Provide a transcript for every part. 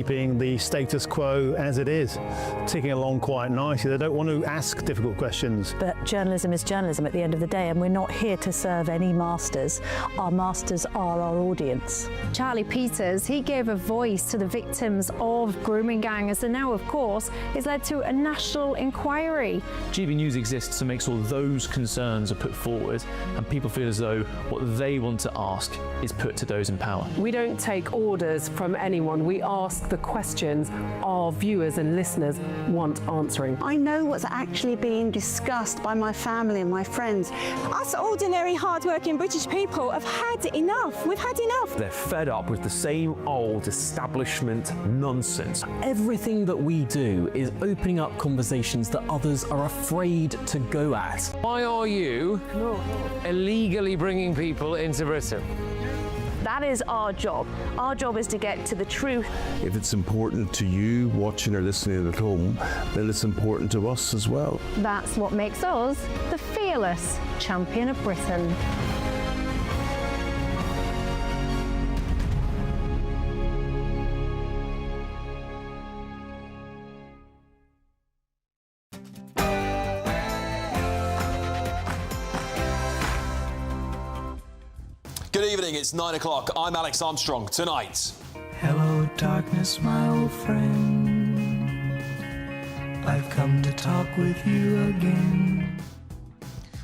Keeping the status quo as it is, ticking along quite nicely. They don't want to ask difficult questions. But journalism is journalism at the end of the day, and we're not here to serve any masters. Our masters are our audience. Charlie Peters, he gave a voice to the victims of grooming gangs, and now, of course, it's led to a national inquiry. GBNews exists to make sure those concerns are put forward and people feel as though what they want to ask is put to those in power. We don't take orders from anyone. We ask the questions our viewers and listeners want answering. I know what's actually being discussed by my family and my friends. Us ordinary, hard-working British people have had enough. We've had enough. They're fed up with the same old establishment nonsense. Everything that we do is opening up conversations that others are afraid to go at. Why are you illegally bringing people into Britain? That is our job. Our job is to get to the truth. If it's important to you watching or listening at home, then it's important to us as well. That's what makes us the fearless champion of Britain. Good evening, it's 9 o'clock. I'm Alex Armstrong. Tonight. Hello, darkness, my old friend. I've come to talk with you again.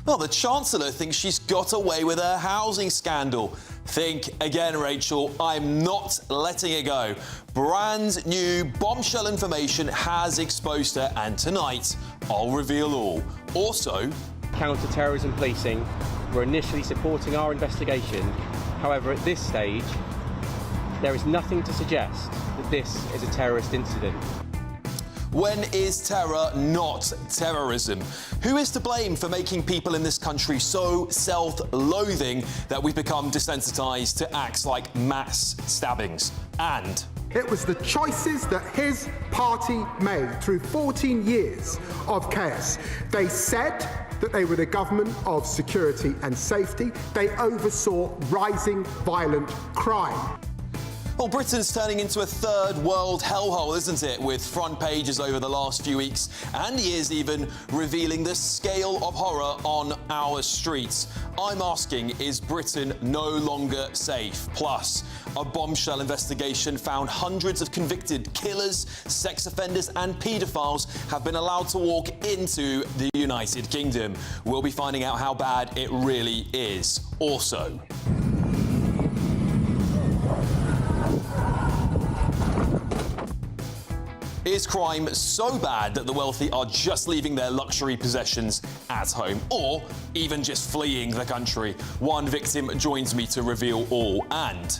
Well, the Chancellor thinks she's got away with her housing scandal. Think again, Rachel. I'm not letting it go. Brand new bombshell information has exposed her, and tonight I'll reveal all. Also, counter-terrorism policing were initially supporting our investigation. However, at this stage, there is nothing to suggest that this is a terrorist incident. When is terror not terrorism? Who is to blame for making people in this country so self-loathing that we've become desensitized to acts like mass stabbings? And it was the choices that his party made through 14 years of chaos. They said that they were the government of security and safety. They oversaw rising violent crime. Well, Britain's turning into a third world hellhole, isn't it? With front pages over the last few weeks and years even revealing the scale of horror on our streets. I'm asking, is Britain no longer safe? Plus, a bombshell investigation found hundreds of convicted killers, sex offenders and paedophiles have been allowed to walk into the United Kingdom. We'll be finding out how bad it really is. Also, is crime so bad that the wealthy are just leaving their luxury possessions at home, or even just fleeing the country? One victim joins me to reveal all. And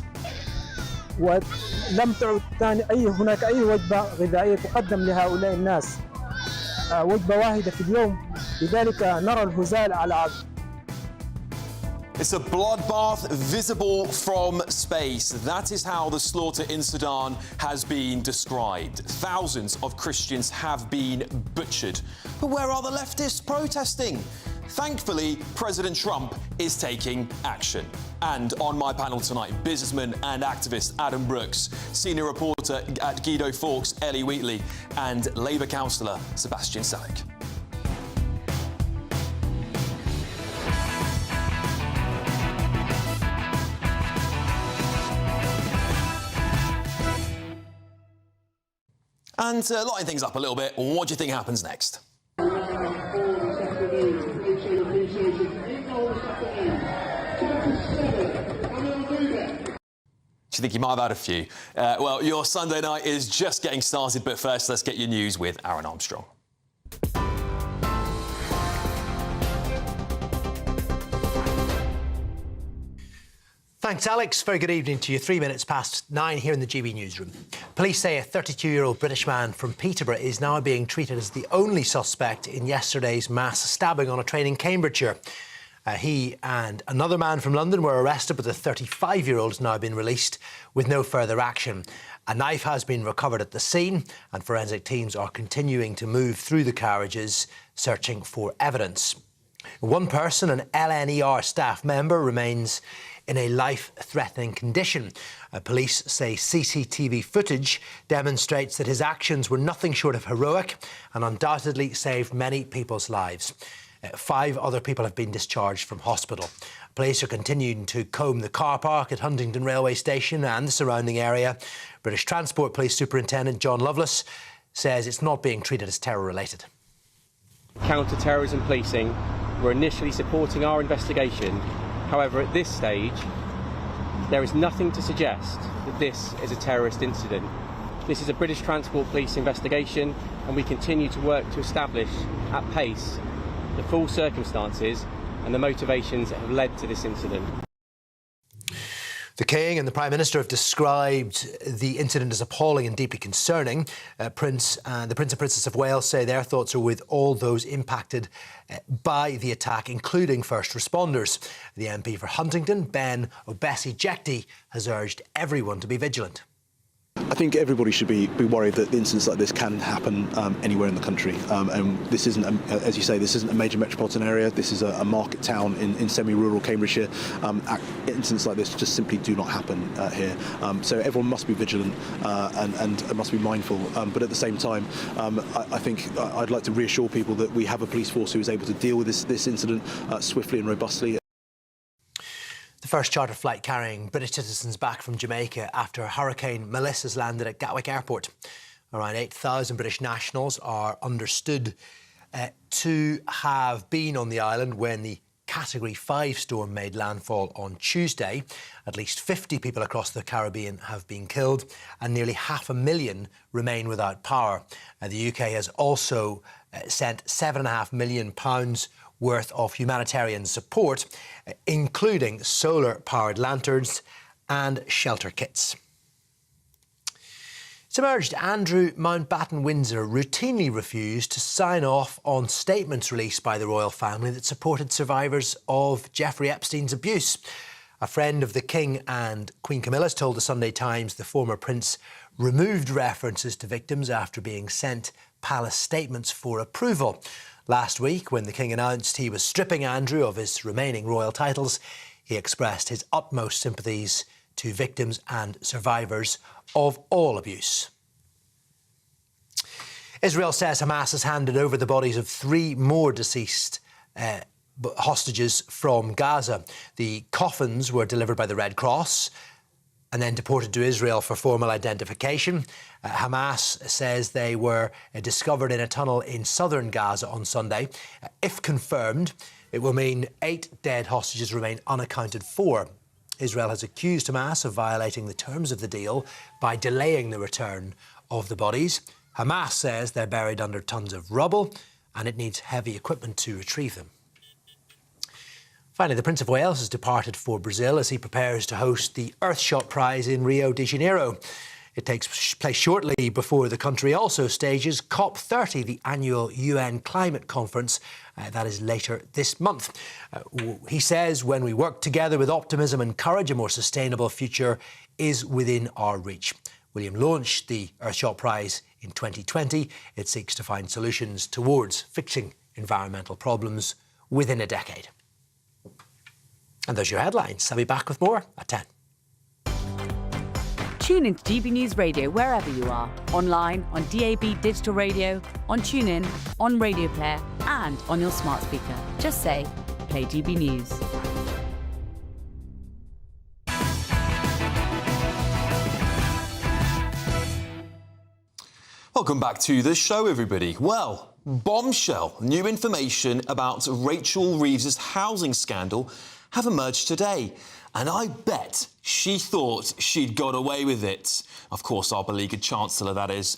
ولم تعد هناك أي وجبة غذائية تقدم لهؤلاء الناس وجبة واحدة في اليوم لذلك نرى الهزال على عظم. It's a bloodbath visible from space. That is how the slaughter in Sudan has been described. Thousands of Christians have been butchered. But where are the leftists protesting? Thankfully, President Trump is taking action. And on my panel tonight, businessman and activist Adam Brooks, senior reporter at Guido Fawkes, Ellie Wheatley, and Labour councillor Sebastian Salick. And lighting things up a little bit, what do you think happens next? Do you think you might have had a few? Well, your Sunday night is just getting started, but first, let's get your news with Aaron Armstrong. Thanks, Alex. Very good evening to you. 3 minutes past 9 here in the GB newsroom. Police say a 32-year-old British man from Peterborough is now being treated as the only suspect in yesterday's mass stabbing on a train in Cambridgeshire. He and another man from London were arrested, but the 35-year-old has now been released with no further action. A knife has been recovered at the scene, and forensic teams are continuing to move through the carriages, searching for evidence. One person, an LNER staff member, remains in a life-threatening condition. Police say CCTV footage demonstrates that his actions were nothing short of heroic and undoubtedly saved many people's lives. 5 other people have been discharged from hospital. Police are continuing to comb the car park at Huntingdon Railway Station and the surrounding area. British Transport Police Superintendent John Lovelace says it's not being treated as terror-related. Counter-terrorism policing were initially supporting our investigation. However, at this stage, there is nothing to suggest that this is a terrorist incident. This is a British Transport Police investigation, and we continue to work to establish at pace the full circumstances and the motivations that have led to this incident. The King and the Prime Minister have described the incident as appalling and deeply concerning. The Prince and Princess of Wales say their thoughts are with all those impacted by the attack, including first responders. The MP for Huntingdon, Ben Obesi-Jekti, has urged everyone to be vigilant. I think everybody should be worried that incidents like this can happen anywhere in the country. And this isn't, as you say, this isn't a major metropolitan area. This is a market town in semi-rural Cambridgeshire. Incidents like this just simply do not happen here. So everyone must be vigilant and must be mindful. But at the same time, I think I'd like to reassure people that we have a police force who is able to deal with this incident swiftly and robustly. The first charter flight carrying British citizens back from Jamaica after Hurricane Melissa's landed at Gatwick Airport. Around 8,000 British nationals are understood to have been on the island when the Category 5 storm made landfall on Tuesday. At least 50 people across the Caribbean have been killed and nearly 500,000 remain without power. The UK has also sent £7.5 million worth of humanitarian support, including solar-powered lanterns and shelter kits. It's emerged Andrew Mountbatten-Windsor routinely refused to sign off on statements released by the royal family that supported survivors of Jeffrey Epstein's abuse. A friend of the King and Queen Camilla's told the Sunday Times the former prince removed references to victims after being sent palace statements for approval. Last week, when the King announced he was stripping Andrew of his remaining royal titles, he expressed his utmost sympathies to victims and survivors of all abuse. Israel says Hamas has handed over the bodies of 3 more deceased hostages from Gaza. The coffins were delivered by the Red Cross and then deported to Israel for formal identification. Hamas says they were discovered in a tunnel in southern Gaza on Sunday. If confirmed, it will mean 8 dead hostages remain unaccounted for. Israel has accused Hamas of violating the terms of the deal by delaying the return of the bodies. Hamas says they're buried under tons of rubble and it needs heavy equipment to retrieve them. Finally, the Prince of Wales has departed for Brazil as he prepares to host the Earthshot Prize in Rio de Janeiro. It takes place shortly before the country also stages COP30, the annual UN climate conference. That is later this month. He says when we work together with optimism and courage, a more sustainable future is within our reach. William launched the Earthshot Prize in 2020. It seeks to find solutions towards fixing environmental problems within a decade. And those are your headlines. I'll be back with more at 10. Tune into GB News Radio wherever you are. Online, on DAB digital radio, on TuneIn, on Radio Player and on your smart speaker. Just say, play GB News. Welcome back to the show, everybody. Well, bombshell. New information about Rachel Reeves's housing scandal have emerged today. And I bet she thought she'd got away with it. Of course, our beleaguered Chancellor, that is.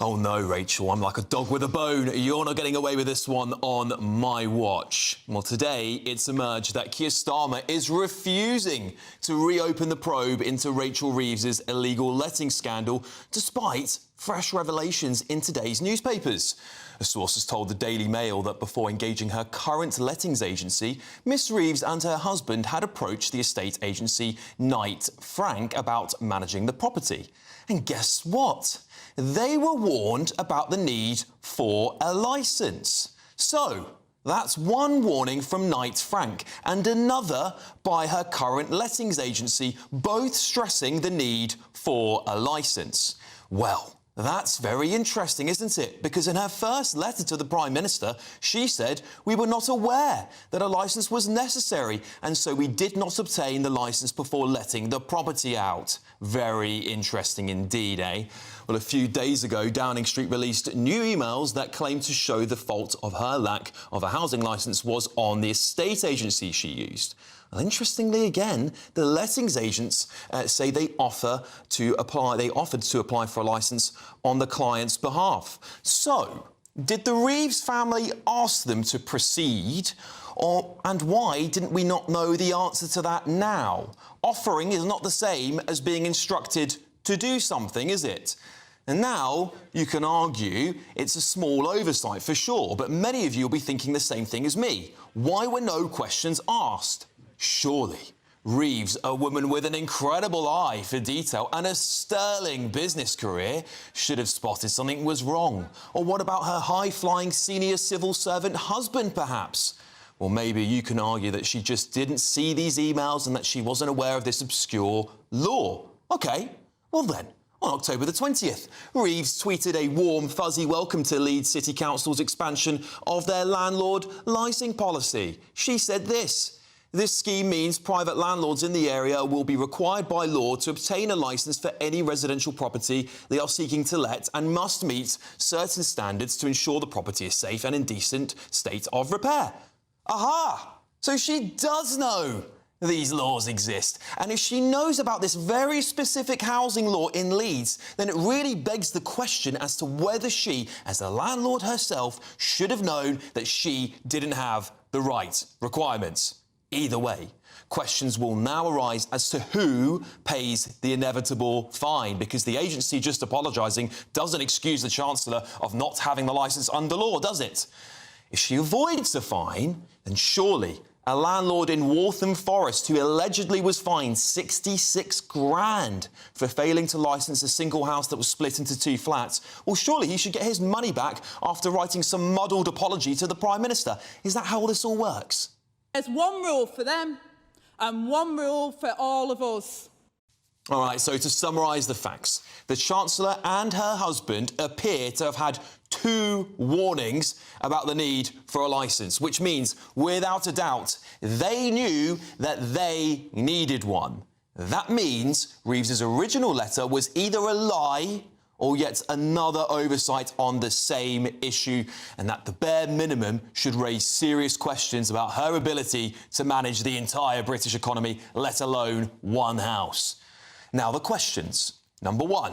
Oh no, Rachel, I'm like a dog with a bone. You're not getting away with this one on my watch. Well, today it's emerged that Keir Starmer is refusing to reopen the probe into Rachel Reeves's illegal letting scandal, despite fresh revelations in today's newspapers. A source has told the Daily Mail that before engaging her current lettings agency, Miss Reeves and her husband had approached the estate agency Knight Frank about managing the property. And guess what? They were warned about the need for a licence. So That's one warning from Knight Frank and another by her current lettings agency, both stressing the need for a licence. Well, that's very interesting, isn't it? Because in her first letter to the Prime Minister, she said we were not aware that a licence was necessary, and so we did not obtain the licence before letting the property out. Very interesting indeed, eh? Well, a few days ago, Downing Street released new emails that claimed to show the fault of her lack of a housing licence was on the estate agency she used. Well, interestingly, again, the lettings agents say they offered to apply for a licence on the client's behalf. So, did the Reeves family ask them to proceed? And why didn't we not know the answer to that now? Offering is not the same as being instructed to do something, is it? And now you can argue it's a small oversight for sure, but many of you will be thinking the same thing as me. Why were no questions asked? Surely, Reeves, a woman with an incredible eye for detail and a sterling business career, should have spotted something was wrong. Or what about her high-flying senior civil servant husband, perhaps? Or maybe you can argue that she just didn't see these emails and that she wasn't aware of this obscure law. OK, well then, on October the 20th, Reeves tweeted a warm, fuzzy welcome to Leeds City Council's expansion of their landlord licensing policy. She said this: "This scheme means private landlords in the area will be required by law to obtain a licence for any residential property they are seeking to let and must meet certain standards to ensure the property is safe and in decent state of repair." Aha! So she does know these laws exist. And if she knows about this very specific housing law in Leeds, then it really begs the question as to whether she, as the landlord herself, should have known that she didn't have the right requirements. Either way, questions will now arise as to who pays the inevitable fine, because the agency just apologising doesn't excuse the Chancellor of not having the licence under law, does it? If she avoids the fine, then surely a landlord in Waltham Forest who allegedly was fined 66 grand for failing to licence a single house that was split into 2 flats, well, surely he should get his money back after writing some muddled apology to the Prime Minister. Is that how this all works? There's one rule for them and one rule for all of us. All right, so to summarise the facts, the Chancellor and her husband appear to have had 2 warnings about the need for a licence, which means, without a doubt, they knew that they needed one. That means Reeves's original letter was either a lie or yet another oversight on the same issue, and that the bare minimum should raise serious questions about her ability to manage the entire British economy, let alone one house. Now, the questions. Number 1.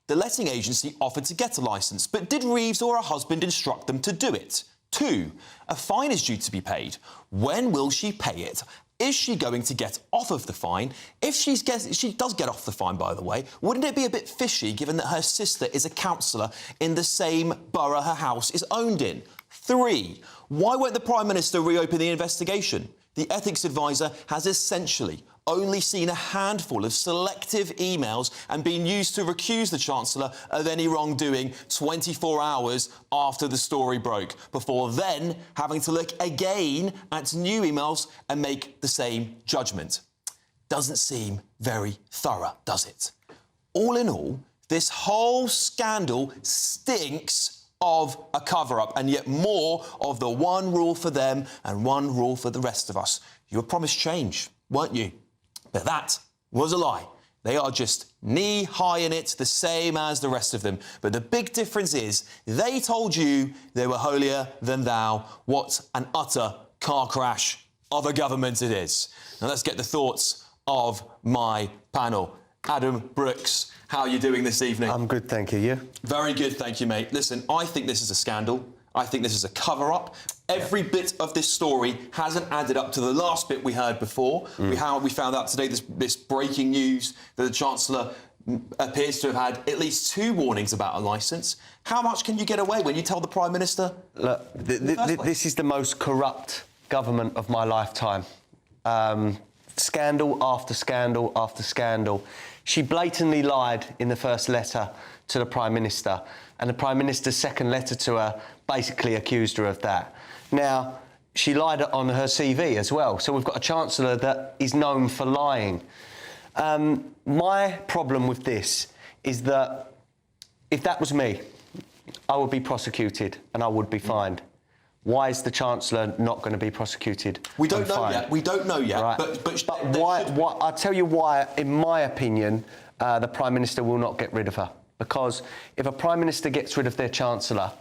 The letting agency offered to get a licence, but did Reeves or her husband instruct them to do it? 2. A fine is due to be paid. When will she pay it? Is she going to get off of the fine? If she does get off the fine, by the way, wouldn't it be a bit fishy given that her sister is a councillor in the same borough her house is owned in? 3. Why won't the Prime Minister reopen the investigation? The ethics advisor has essentially only seen a handful of selective emails and been used to recuse the Chancellor of any wrongdoing 24 hours after the story broke, before then having to look again at new emails and make the same judgment. Doesn't seem very thorough, does it? All in all, this whole scandal stinks of a cover-up, and yet more of the one rule for them and one rule for the rest of us. You were promised change, weren't you? But that was a lie. They are just knee-high in it, the same as the rest of them. But the big difference is they told you they were holier than thou. What an utter car crash of a government it is. Now let's get the thoughts of my panel. Adam Brooks, how are you doing this evening? I'm good, thank you. You? Very good, thank you, mate. Listen, I think this is a scandal. I think this is a cover-up. Every bit of this story hasn't added up to the last bit we heard before. We found out today this breaking news that the Chancellor appears to have had at least 2 warnings about a licence. How much can you get away when you tell the Prime Minister? Look, this is the most corrupt government of my lifetime. Scandal after scandal after scandal. She blatantly lied in the first letter to the Prime Minister, and the Prime Minister's second letter to her basically accused her of that. Now, she lied on her CV as well. So we've got a Chancellor that is known for lying. My problem with this is that if that was me, I would be prosecuted and I would be fined. Why is the Chancellor not going to be prosecuted? We don't know yet. We don't know yet. Right. But why? I'll tell you why, in my opinion, the Prime Minister will not get rid of her. Because if a Prime Minister gets rid of their Chancellor,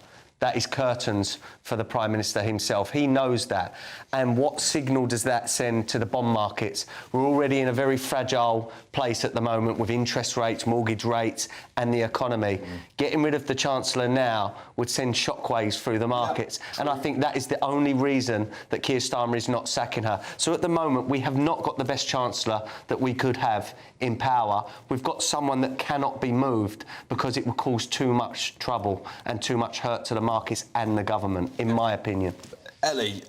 that is curtains for the Prime Minister himself. He knows that. And what signal does that send to the bond markets? We're already in a very fragile place at the moment with interest rates, mortgage rates and the economy. Getting rid of the Chancellor now would send shockwaves through the markets. And I think that is the only reason that Keir Starmer is not sacking her. So at the moment, we have not got the best Chancellor that we could have in power. We've got someone that cannot be moved because it would cause too much trouble and too much hurt to the markets and the government, in my opinion. Ellie,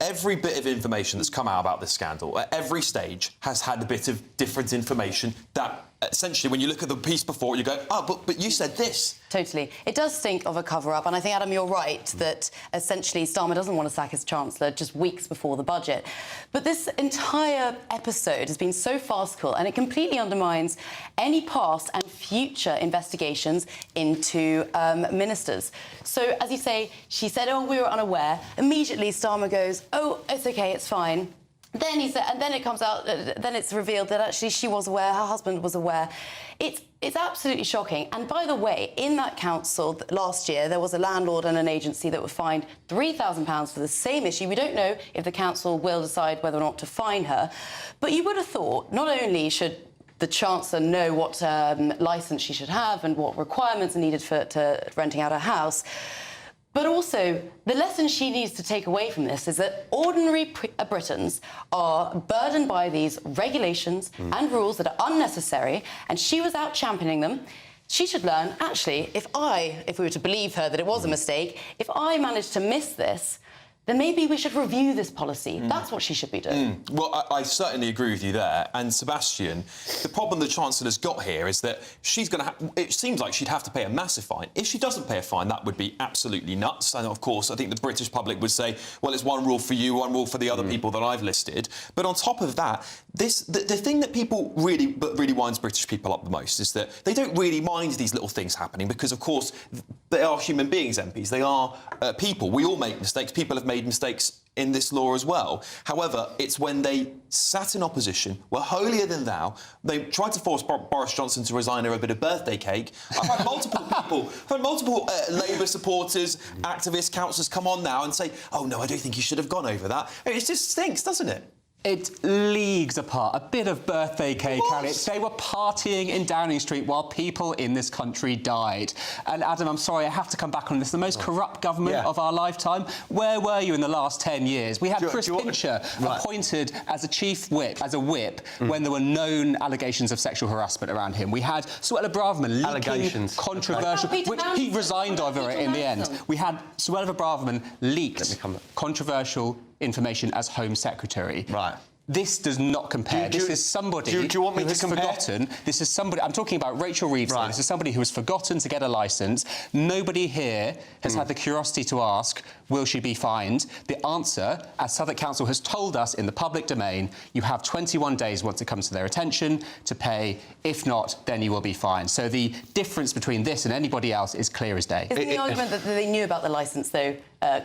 every bit of information that's come out about this scandal at every stage has had a bit of different information that essentially, when you look at the piece before, you go, oh, but you said this. Totally. It does stink of a cover-up, and I think, Adam, you're right that essentially Starmer doesn't want to sack his Chancellor just weeks before the budget. But this entire episode has been so farcical, and it completely undermines any past and future investigations into ministers. So, as you say, she said, oh, we were unaware. Immediately, Starmer goes, oh, it's OK, it's fine. Then he said, and then it comes out, then it's revealed that actually she was aware, her husband was aware. It's absolutely shocking. And by the way, in that council last year, there was a landlord and an agency that were fined £3,000 for the same issue. We don't know if the council will decide whether or not to fine her. But you would have thought not only should the Chancellor know what licence she should have and what requirements are needed for renting out her house, but also, the lesson she needs to take away from this is that ordinary Britons are burdened by these regulations and rules that are unnecessary, and she was out championing them. She should learn, actually, if we were to believe her that it was a mistake, if I managed to miss this, then maybe we should review this policy. That's what she should be doing. Well, I certainly agree with you there. And Sebastian, the problem the Chancellor's got here is that she's going to it seems like she'd have to pay a massive fine. If she doesn't pay a fine, that would be absolutely nuts. And, of course, I think the British public would say, well, it's one rule for you, one rule for the other people that I've listed. But on top of that, the thing that really winds British people up the most is that they don't really mind these little things happening because, of course, they are human beings, MPs. They are people. We all make mistakes. People have made mistakes in this law as well. However, it's when they sat in opposition, were holier than thou, they tried to force Boris Johnson to resign over a bit of birthday cake. I've had multiple Labour supporters, activists, councillors come on now and say, oh, no, I don't think you should have gone over that. It just stinks, doesn't it? It's leagues apart. A bit of birthday cake, Alex. They were partying in Downing Street while people in this country died. And Adam, I'm sorry, I have to come back on this. The most corrupt government of our lifetime. Where were you in the last 10 years? We had Chris Pincher appointed as a chief whip, when there were known allegations of sexual harassment around him. We had Suella Braverman leaking controversial, which he resigned over it in the end. We had Suella Braverman leaked controversial information as Home Secretary. Right. This does not compare. This is somebody do you want me who has forgotten. This is somebody. I'm talking about Rachel Reeves. Right. This is somebody who has forgotten to get a licence. Nobody here has had the curiosity to ask, will she be fined? The answer, as Southwark Council has told us in the public domain, you have 21 days once it comes to their attention to pay. If not, then you will be fined. So the difference between this and anybody else is clear as day. Isn't the argument that they knew about the licence, though,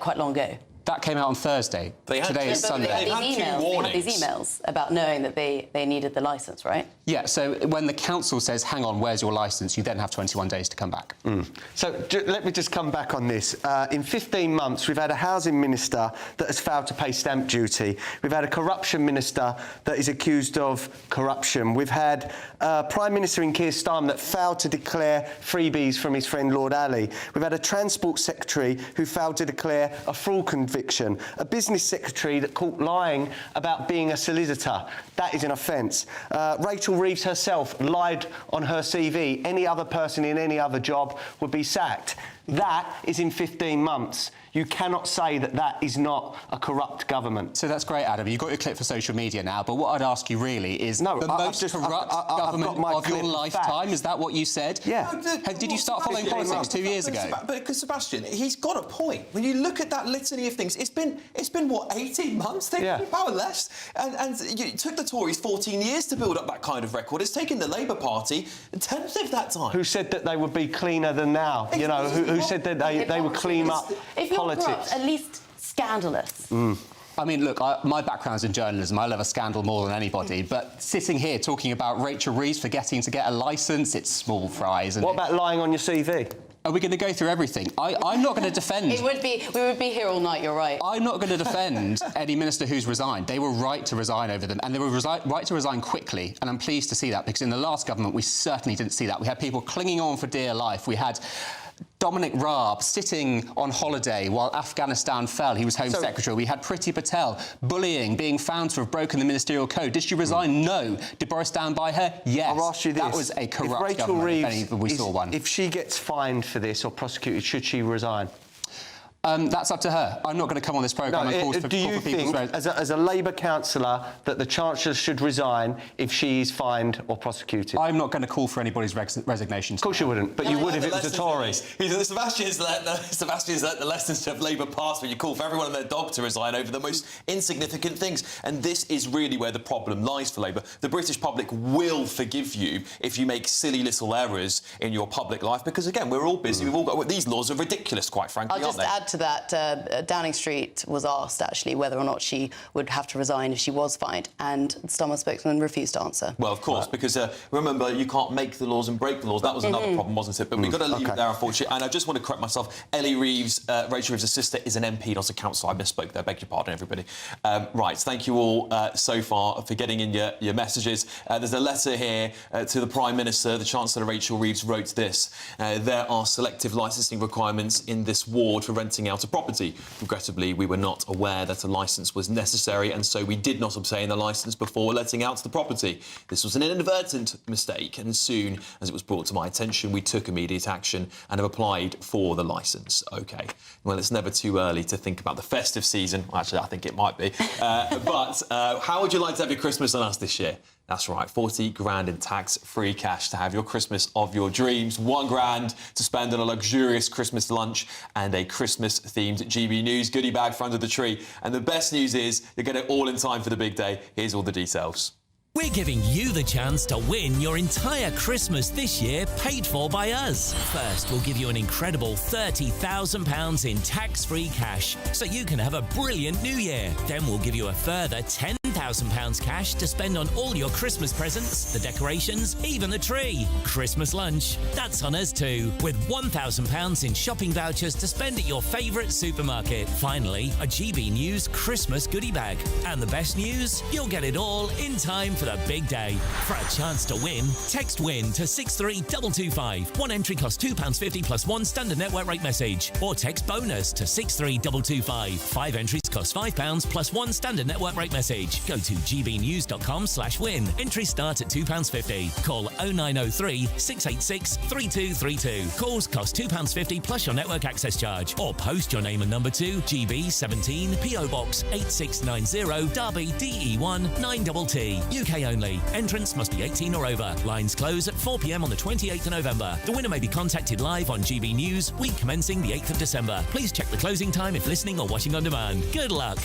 quite long ago? That came out on Thursday. Today is Sunday. They had these emails about knowing that they needed the licence, right? Yeah, so when the council says, hang on, where's your licence, you then have 21 days to come back. So let me just come back on this. In 15 months, we've had a housing minister that has failed to pay stamp duty. We've had a corruption minister that is accused of corruption. We've had a Prime Minister in Keir Starmer that failed to declare freebies from his friend Lord Ali. We've had a Transport Secretary who failed to declare a fraud conviction. A Business Secretary that caught lying about being a solicitor. That is an offence. Rachel Reeves herself lied on her CV. Any other person in any other job would be sacked. That is in 15 months. You cannot say that that is not a corrupt government. So that's great, Adam. You've got your clip for social media now, but what I'd ask you really is the most corrupt government of your lifetime. Is that what you said? Yeah. Did you start following politics 2 years ago? But Sebastian, he's got a point. When you look at that litany of things things. It's been what, 18 months? Power less, and it took the Tories 14 years to build up that kind of record. It's taken the Labour Party 10th of that time. Who said that they would be cleaner than now? You know, who said that they would clean up if you're politics? corrupt, at least scandalous. I mean, look, my background's in journalism. I love a scandal more than anybody. But sitting here talking about Rachel Reeves forgetting to get a licence, it's small fry, isn't it? What about lying on your CV? Are we going to go through everything? I'm not going to defend... We would be here all night, you're right. I'm not going to defend any minister who's resigned. They were right to resign over them, and they were right to resign quickly, and I'm pleased to see that, because in the last government, we certainly didn't see that. We had people clinging on for dear life. We had Dominic Raab sitting on holiday while Afghanistan fell. He was Home Secretary. We had Priti Patel bullying, being found to have broken the ministerial code. Did she resign? No. Did Boris stand by her? Yes. I'll ask you this. That was a corrupt if Rachel government, Reeves, if we saw one. If she gets fined for this or prosecuted, should she resign? That's up to her. I'm not going to come on this programme and call for do you think, as a Labour councillor, that the Chancellor should resign if she is fined or prosecuted? I'm not going to call for anybody's resignation. Of course you wouldn't, but you would if it was a Tory. Sebastian's let the lessons of Labour pass when you call for everyone and their dog to resign over the most insignificant things. And this is really where the problem lies for Labour. The British public will forgive you if you make silly little errors in your public life, because, again, we're all busy. We've all got... These laws are ridiculous, quite frankly, I'll just add to that, Downing Street was asked, actually, whether or not she would have to resign if she was fined, and the Starmer spokesman refused to answer. Well, of course, because remember, you can't make the laws and break the laws. That was another problem, wasn't it? But we've got to leave it there, unfortunately. And I just want to correct myself. Ellie Reeves, Rachel Reeves' sister, is an MP, not a councillor. I misspoke there. Beg your pardon, everybody. Right, thank you all so far for getting in your messages. There's a letter here to the Prime Minister. The Chancellor, Rachel Reeves, wrote this. There are selective licensing requirements in this ward for renting out a property. Regrettably, we were not aware that a licence was necessary, and so we did not obtain the licence before letting out the property. This was an inadvertent mistake, and as soon as it was brought to my attention, we took immediate action and have applied for the licence. OK. Well, it's never too early to think about the festive season. Well, actually, I think it might be. But how would you like to have your Christmas on us this year? That's right, 40 grand in tax-free cash to have your Christmas of your dreams. 1 grand to spend on a luxurious Christmas lunch and a Christmas-themed GB News goodie bag for under the tree. And the best news is you get it all in time for the big day. Here's all the details. We're giving you the chance to win your entire Christmas this year paid for by us. First, we'll give you an incredible £30,000 in tax-free cash so you can have a brilliant new year. Then we'll give you a further £10,000 cash to spend on all your Christmas presents, the decorations, even the tree. Christmas lunch, that's on us too, with £1,000 in shopping vouchers to spend at your favourite supermarket. Finally, a GB News Christmas goodie bag. And the best news? You'll get it all in time for the big day. For a chance to win, text WIN to 63225. One entry costs £2.50 plus one standard network rate message. Or text BONUS to 63225. 5 entries cost £5 plus one standard network rate message. Go to gbnews.com/win. Entries start at £2.50. Call 0903 686 3232. Calls cost £2.50 plus your network access charge. Or post your name and number to GB17 PO Box 8690 Derby DE1 9TT. UK only. Entrance must be 18 or over. Lines close at 4 p.m. on the 28th of November. The winner may be contacted live on GB News, week commencing the 8th of December. Please check the closing time if listening or watching on demand. Good luck.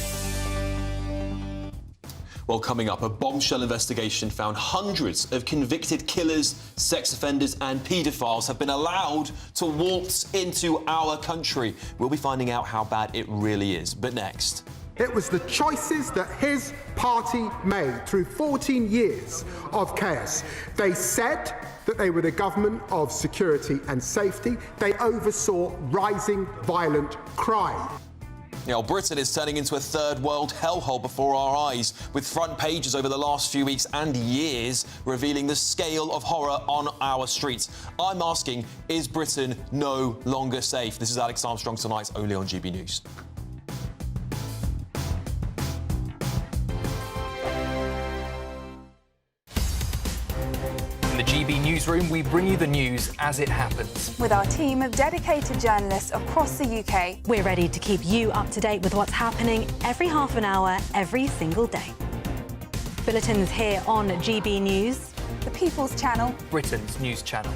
Well, coming up, a bombshell investigation found hundreds of convicted killers, sex offenders and paedophiles have been allowed to waltz into our country. We'll be finding out how bad it really is. But next... It was the choices that his party made through 14 years of chaos. They said that they were the government of security and safety. They oversaw rising violent crime. Now, Britain is turning into a third world hellhole before our eyes, with front pages over the last few weeks and years revealing the scale of horror on our streets. I'm asking, is Britain no longer safe? This is Alex Armstrong tonight, only on GB News. In the GB Newsroom, we bring you the news as it happens. With our team of dedicated journalists across the UK, we're ready to keep you up to date with what's happening every half an hour, every single day. Bulletins here on GB News, the People's Channel, Britain's news channel.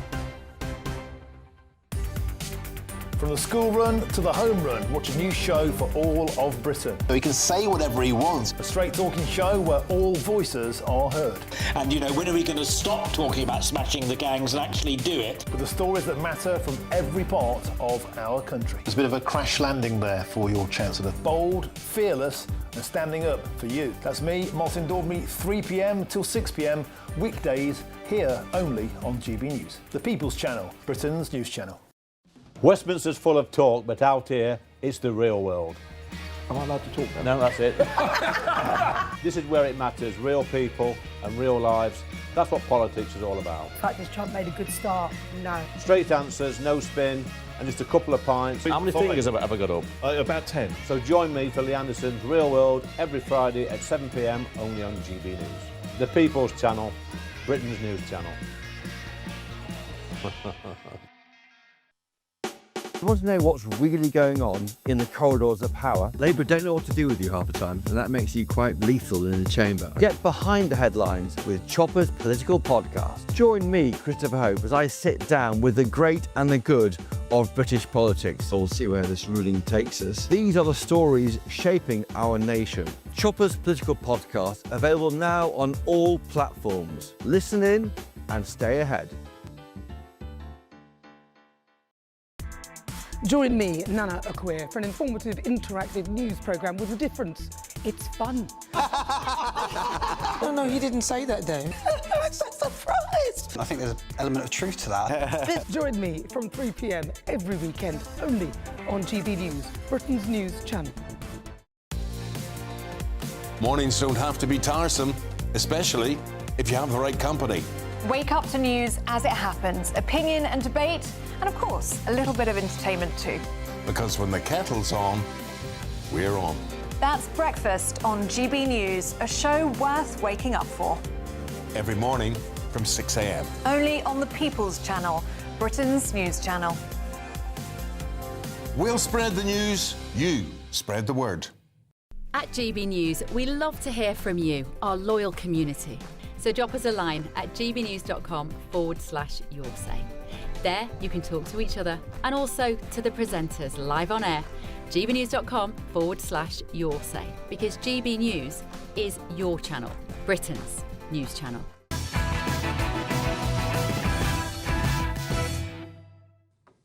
From the school run to the home run, watch a new show for all of Britain. So he can say whatever he wants. A straight talking show where all voices are heard. And, you know, when are we going to stop talking about smashing the gangs and actually do it? With the stories that matter from every part of our country. There's a bit of a crash landing there for your Chancellor. Bold, fearless and standing up for you. That's me, Martin Daubney, 3 p.m. till 6 p.m, weekdays, here only on GB News. The People's Channel, Britain's news channel. Westminster's full of talk, but out here, it's the real world. Am I allowed to talk now? No, that's it. This is where it matters, real people and real lives. That's what politics is all about. The fact has Trump made a good start? No. Straight answers, no spin, and just a couple of pints. How many fingers have I got up? About 10. So join me for Lee Anderson's Real World every Friday at 7 p.m, only on GB News. The People's Channel, Britain's news channel. You want to know what's really going on in the corridors of power? Labour don't know what to do with you half the time, and that makes you quite lethal in the chamber. Get behind the headlines with Chopper's Political Podcast. Join me, Christopher Hope, as I sit down with the great and the good of British politics. We'll see where this ruling takes us. These are the stories shaping our nation. Chopper's Political Podcast, available now on all platforms. Listen in and stay ahead. Join me, Nana Akwe, for an informative, interactive news programme with a difference. It's fun. No, he didn't say that, Dave. I'm so surprised. I think there's an element of truth to that. Join me from 3 p.m. every weekend, only on GB News, Britain's news channel. Mornings don't have to be tiresome, especially if you have the right company. Wake up to news as it happens, opinion and debate, and of course, a little bit of entertainment too. Because when the kettle's on, we're on. That's Breakfast on GB News, a show worth waking up for. Every morning from 6 a.m. Only on the People's Channel, Britain's news channel. We'll spread the news, you spread the word. At GB News, we love to hear from you, our loyal community. So drop us a line at gbnews.com/yoursay. There you can talk to each other and also to the presenters live on air. gbnews.com/yoursay, because GB News is your channel, Britain's news channel.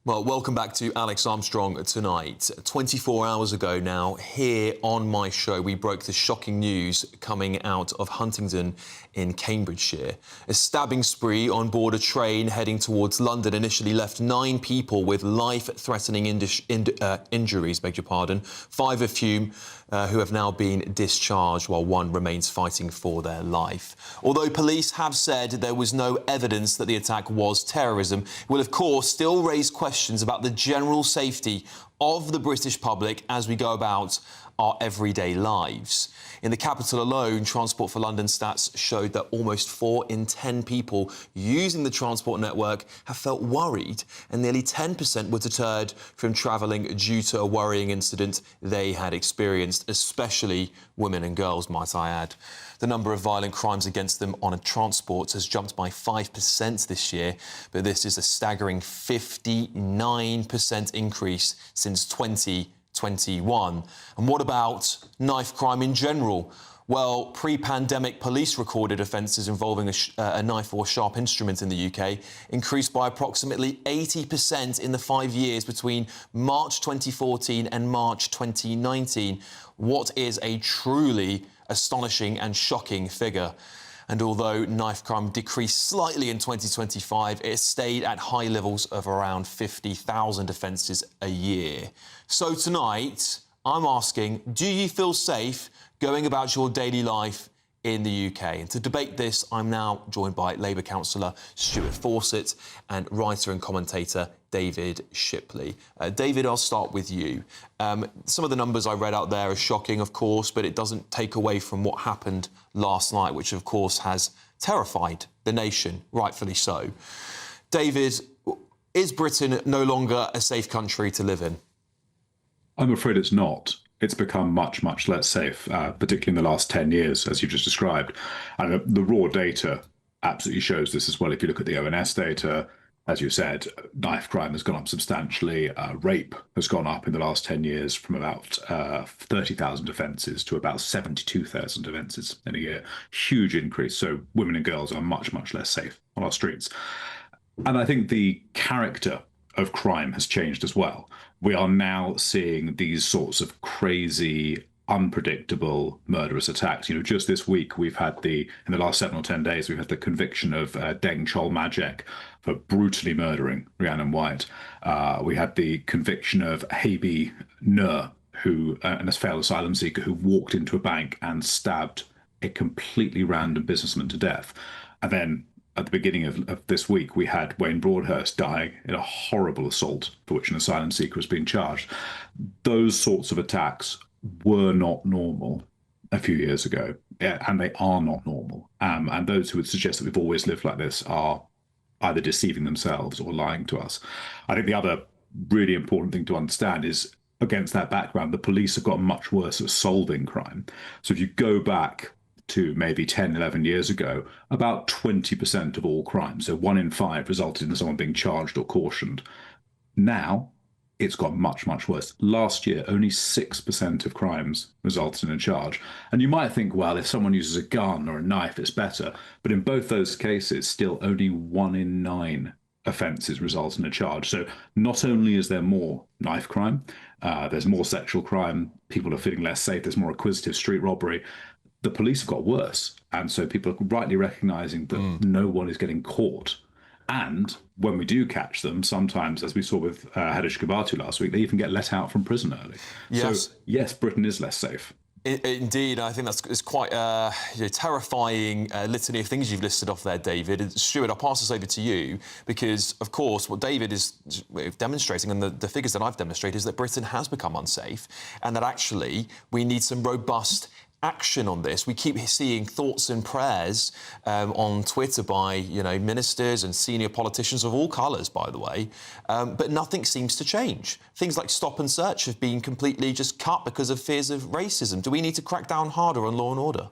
Well, welcome back to Alex Armstrong tonight. 24 hours ago now, here on my show, we broke the shocking news coming out of Huntingdon in Cambridgeshire. A stabbing spree on board a train heading towards London initially left 9 people with life-threatening injuries, beg your pardon, 5 of whom who have now been discharged, while 1 remains fighting for their life. Although police have said there was no evidence that the attack was terrorism, it will of course still raise questions about the general safety of the British public as we go about our everyday lives. In the capital alone, Transport for London stats showed that almost 4 in 10 people using the transport network have felt worried, and nearly 10% were deterred from travelling due to a worrying incident they had experienced, especially women and girls, might I add. The number of violent crimes against them on transport has jumped by 5% this year, but this is a staggering 59% increase since 2021. And what about knife crime in general? Well, pre-pandemic police recorded offences involving a knife or sharp instrument in the UK increased by approximately 80% in the 5 years between March 2014 and March 2019. What is a truly astonishing and shocking figure. And although knife crime decreased slightly in 2025, it stayed at high levels of around 50,000 offences a year. So tonight, I'm asking, do you feel safe going about your daily life in the UK? And to debate this, I'm now joined by Labour councillor Stuart Fawcett and writer and commentator David Shipley. David, I'll start with you. Some of the numbers I read out there are shocking, of course, but it doesn't take away from what happened last night, which, of course, has terrified the nation, rightfully so. David, is Britain no longer a safe country to live in? I'm afraid it's not. It's become much, much less safe, particularly in the last 10 years, as you just described. And the raw data absolutely shows this as well. If you look at the ONS data, as you said, knife crime has gone up substantially. Rape has gone up in the last 10 years from about 30,000 offences to about 72,000 offences in a year. Huge increase. So women and girls are much, much less safe on our streets. And I think the character of crime has changed as well. We are now seeing these sorts of crazy, unpredictable, murderous attacks. You know, just this week we've had in the last 7 or 10 days, we've had the conviction of Deng Cholmajek for brutally murdering Rhiannon White. We had the conviction of Habi Nur, who, an failed asylum seeker, who walked into a bank and stabbed a completely random businessman to death. And then at the beginning of this week, we had Wayne Broadhurst dying in a horrible assault for which an asylum seeker was being charged. Those sorts of attacks were not normal a few years ago, and they are not normal. And those who would suggest that we've always lived like this are either deceiving themselves or lying to us. I think the other really important thing to understand is, against that background, the police have got much worse at solving crime. So if you go back to maybe 10, 11 years ago, about 20% of all crimes, so 1 in 5, resulted in someone being charged or cautioned. Now, it's got much, much worse. Last year, only 6% of crimes resulted in a charge. And you might think, well, if someone uses a gun or a knife, it's better. But in both those cases, still only 1 in 9 offences result in a charge. So not only is there more knife crime, there's more sexual crime, people are feeling less safe, there's more acquisitive street robbery. The police have got worse. And so people are rightly recognising that no one is getting caught. And when we do catch them, sometimes, as we saw with Hadish Kabatu last week, they even get let out from prison early. Yes. So, yes, Britain is less safe. Indeed, I think it's quite a terrifying litany of things you've listed off there, David. And Stuart, I'll pass this over to you because, of course, what David is demonstrating, and the figures that I've demonstrated, is that Britain has become unsafe and that actually we need some robust action on this. We keep seeing thoughts and prayers on Twitter by ministers and senior politicians of all colours, by the way, but nothing seems to change. Things like stop and search have been completely just cut because of fears of racism. Do we need to crack down harder on law and order?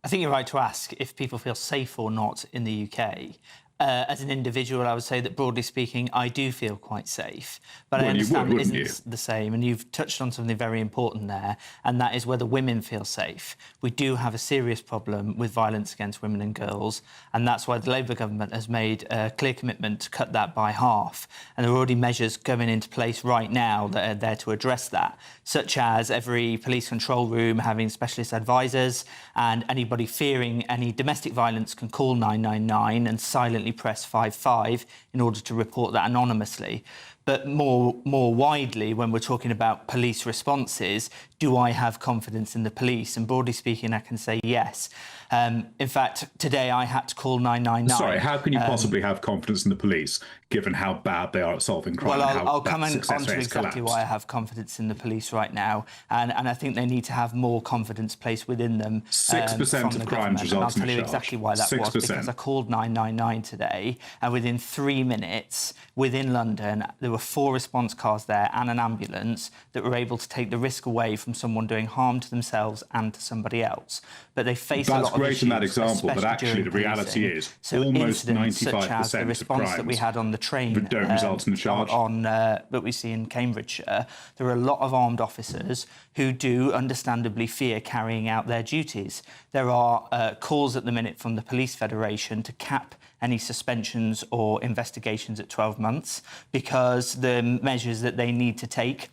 I think you're right to ask if people feel safe or not in the UK. As an individual, I would say that, broadly speaking, I do feel quite safe. But I understand it isn't the same. And you've touched on something very important there, and that is whether women feel safe. We do have a serious problem with violence against women and girls, and that's why the Labour government has made a clear commitment to cut that by half. And there are already measures going into place right now that are there to address that, such as every police control room having specialist advisors, and anybody fearing any domestic violence can call 999 and silently press 55 in order to report that anonymously. But more widely, when we're talking about police responses, do I have confidence in the police? And broadly speaking, I can say yes. In fact, today I had to call 999. Sorry, how can you possibly have confidence in the police, given how bad they are at solving crime? Well, I'll come on to exactly why I have confidence in the police right now. And I think they need to have more confidence placed within them. 6% of crimes result in a charge. I'll tell you exactly why that 6%. was, because I called 999 today, and within 3 minutes, within London, there were 4 response cars there and an ambulance that were able to take the risk away from someone doing harm to themselves and to somebody else. But they face a lot of issues. That's great in that example, but actually the reality is almost 95% the response of crimes we had on the train that don't result in a charge. That we see in Cambridgeshire, there are a lot of armed officers who do understandably fear carrying out their duties. There are calls at the minute from the Police Federation to cap any suspensions or investigations at 12 months because the measures that they need to take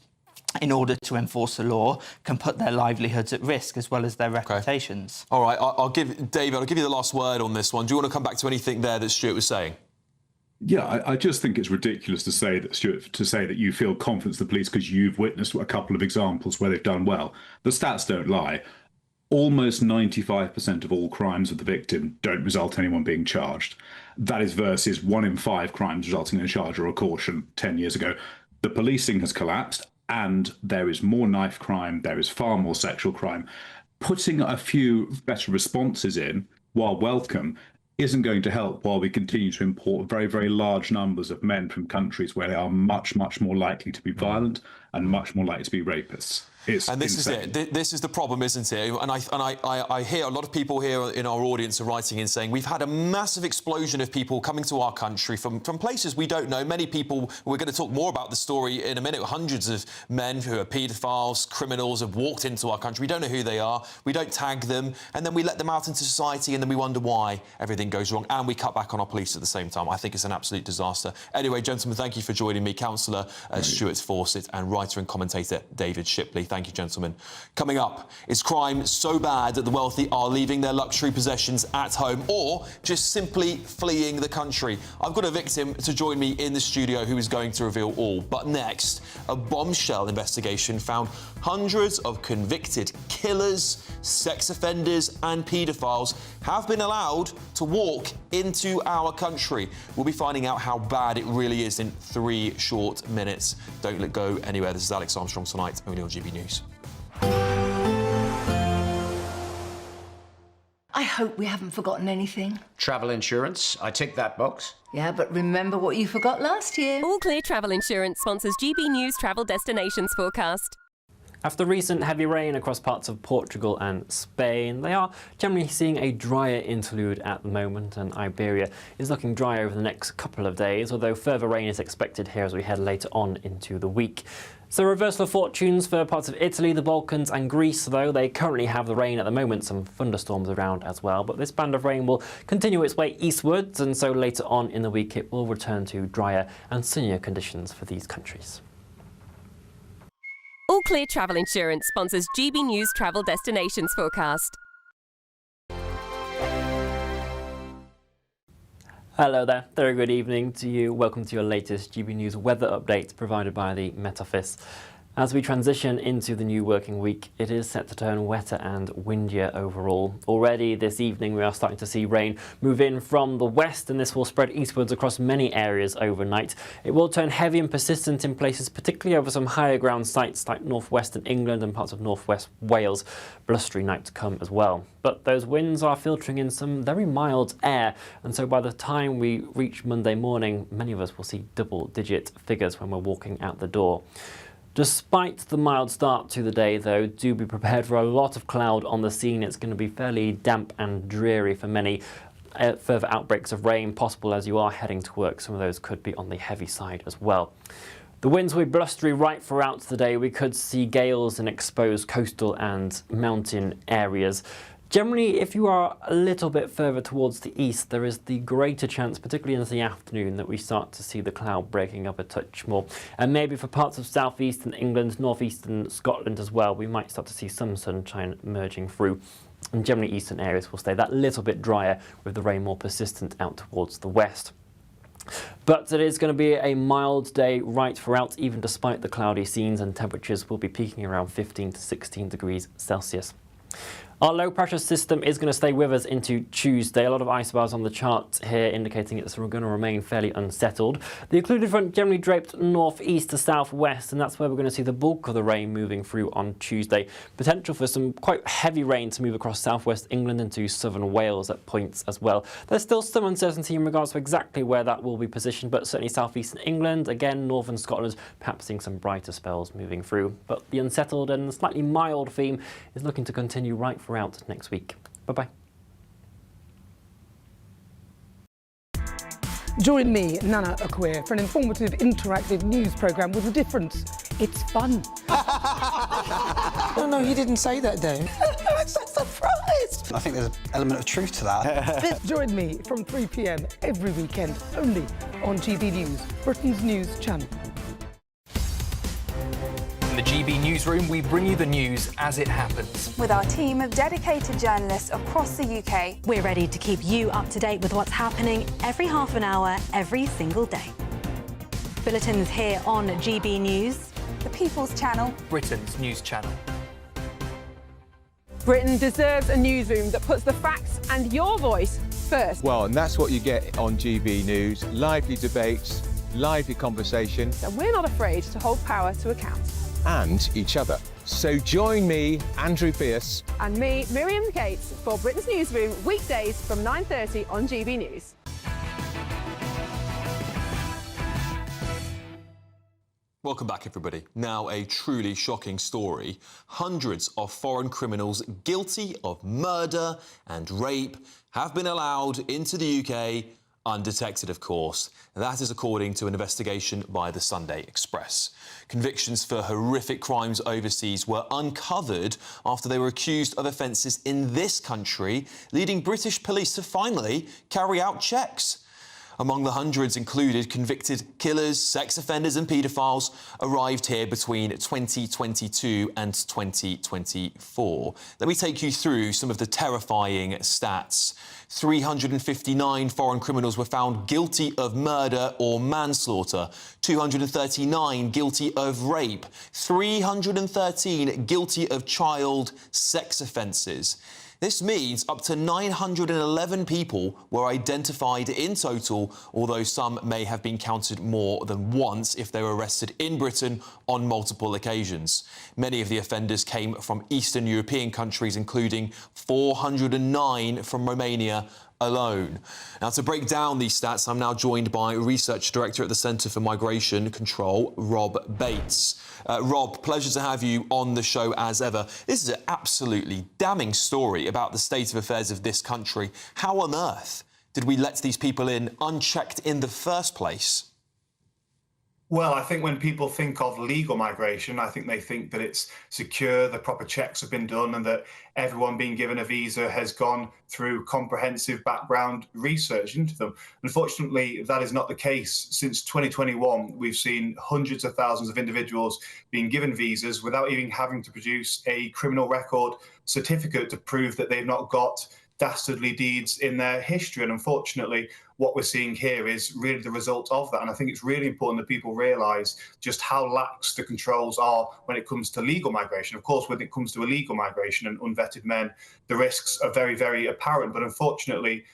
in order to enforce the law can put their livelihoods at risk as well as their reputations. All right, I'll give you the last word on this one. Do you want to come back to anything there that Stuart was saying? Yeah, I just think it's ridiculous to say that, Stuart, that you feel confidence in the police because you've witnessed a couple of examples where they've done well. The stats don't lie. Almost 95% of all crimes of the victim don't result in anyone being charged. That is versus 1 in 5 crimes resulting in a charge or a caution 10 years ago. The policing has collapsed and there is more knife crime, there is far more sexual crime. Putting a few better responses in, while welcome, isn't going to help while we continue to import very, very large numbers of men from countries where they are much, much more likely to be violent and much more likely to be rapists. And this is it. This is the problem, isn't it? And I hear a lot of people here in our audience are writing in saying we've had a massive explosion of people coming to our country from places we don't know. Many people, we're going to talk more about the story in a minute, hundreds of men who are paedophiles, criminals, have walked into our country. We don't know who they are. We don't tag them. And then we let them out into society and then we wonder why everything goes wrong. And we cut back on our police at the same time. I think it's an absolute disaster. Anyway, gentlemen, thank you for joining me. Councillor Stuart Fawcett and writer and commentator David Shipley. Thank you, gentlemen. Coming up, is crime so bad that the wealthy are leaving their luxury possessions at home or just simply fleeing the country? I've got a victim to join me in the studio who is going to reveal all. But next, a bombshell investigation found hundreds of convicted killers, sex offenders and paedophiles have been allowed to walk into our country. We'll be finding out how bad it really is in 3 short minutes. Don't let go anywhere. This is Alex Armstrong tonight, only on GB News. I hope we haven't forgotten anything. Travel insurance, I tick that box. Yeah, but remember what you forgot last year. All Clear Travel Insurance sponsors GB News Travel Destinations Forecast. After recent heavy rain across parts of Portugal and Spain, they are generally seeing a drier interlude at the moment, and Iberia is looking dry over the next couple of days, although further rain is expected here as we head later on into the week. So reversal of fortunes for parts of Italy, the Balkans and Greece, though they currently have the rain at the moment, some thunderstorms around as well. But this band of rain will continue its way eastwards, and so later on in the week it will return to drier and sunnier conditions for these countries. All Clear Travel Insurance sponsors GB News Travel Destinations Forecast. Hello there, very good evening to you. Welcome to your latest GB News weather update provided by the Met Office. As we transition into the new working week, it is set to turn wetter and windier overall. Already this evening we are starting to see rain move in from the west, and this will spread eastwards across many areas overnight. It will turn heavy and persistent in places, particularly over some higher ground sites like northwestern England and parts of northwest Wales. Blustery night to come as well. But those winds are filtering in some very mild air, and so by the time we reach Monday morning, many of us will see double-digit figures when we're walking out the door. Despite the mild start to the day, though, do be prepared for a lot of cloud on the scene. It's going to be fairly damp and dreary for many. Further outbreaks of rain possible as you are heading to work. Some of those could be on the heavy side as well. The winds will be blustery right throughout the day. We could see gales in exposed coastal and mountain areas. Generally, if you are a little bit further towards the east, there is the greater chance, particularly in the afternoon, that we start to see the cloud breaking up a touch more. And maybe for parts of southeastern England, northeastern Scotland as well, we might start to see some sunshine emerging through. And generally, eastern areas will stay that little bit drier, with the rain more persistent out towards the west. But it is going to be a mild day right throughout, even despite the cloudy scenes, and temperatures will be peaking around 15 to 16 degrees Celsius. Our low pressure system is going to stay with us into Tuesday. A lot of isobars on the chart here indicating it's going to remain fairly unsettled. The occluded front generally draped northeast to southwest, and that's where we're going to see the bulk of the rain moving through on Tuesday. Potential for some quite heavy rain to move across southwest England into southern Wales at points as well. There's still some uncertainty in regards to exactly where that will be positioned, but certainly southeastern England, again northern Scotland, perhaps seeing some brighter spells moving through. But the unsettled and slightly mild theme is looking to continue right throughout next week. Bye-bye. Join me, Nana Akweer, for an informative, interactive news programme with a difference. It's fun. No, he didn't say that, though. I'm so surprised. I think there's an element of truth to that. Join me from 3 p.m. every weekend, only on GB News, Britain's news channel. In the GB newsroom, we bring you the news as it happens. With our team of dedicated journalists across the UK, we're ready to keep you up to date with what's happening every half an hour, every single day. Bulletins here on GB News, the People's Channel, Britain's news channel. Britain deserves a newsroom that puts the facts and your voice first. Well, and that's what you get on GB News. Lively debates, lively conversation. And we're not afraid to hold power to account. And each other. So join me, Andrew Pierce. And me, Miriam Gates, for Britain's Newsroom, weekdays from 9:30 on GB News. Welcome back, everybody. Now, a truly shocking story. Hundreds of foreign criminals guilty of murder and rape have been allowed into the UK, undetected, of course. That is according to an investigation by the Sunday Express. Convictions for horrific crimes overseas were uncovered after they were accused of offences in this country, leading British police to finally carry out checks. Among the hundreds included convicted killers, sex offenders and paedophiles arrived here between 2022 and 2024. Let me take you through some of the terrifying stats. 359 foreign criminals were found guilty of murder or manslaughter, 239 guilty of rape, 313 guilty of child sex offences. This means up to 911 people were identified in total, although some may have been counted more than once if they were arrested in Britain on multiple occasions. Many of the offenders came from Eastern European countries, including 409 from Romania alone. Now, to break down these stats, I'm now joined by Research Director at the Centre for Migration Control, Rob Bates. Rob, pleasure to have you on the show as ever. This is an absolutely damning story about the state of affairs of this country. How on earth did we let these people in unchecked in the first place? Well, I think when people think of legal migration, I think they think that it's secure, the proper checks have been done, and that everyone being given a visa has gone through comprehensive background research into them. Unfortunately, that is not the case. Since 2021, we've seen hundreds of thousands of individuals being given visas without even having to produce a criminal record certificate to prove that they've not got dastardly deeds in their history. And unfortunately, what we're seeing here is really the result of that. And I think it's really important that people realise just how lax the controls are when it comes to legal migration. Of course, when it comes to illegal migration and unvetted men, the risks are very, very apparent. But unfortunately,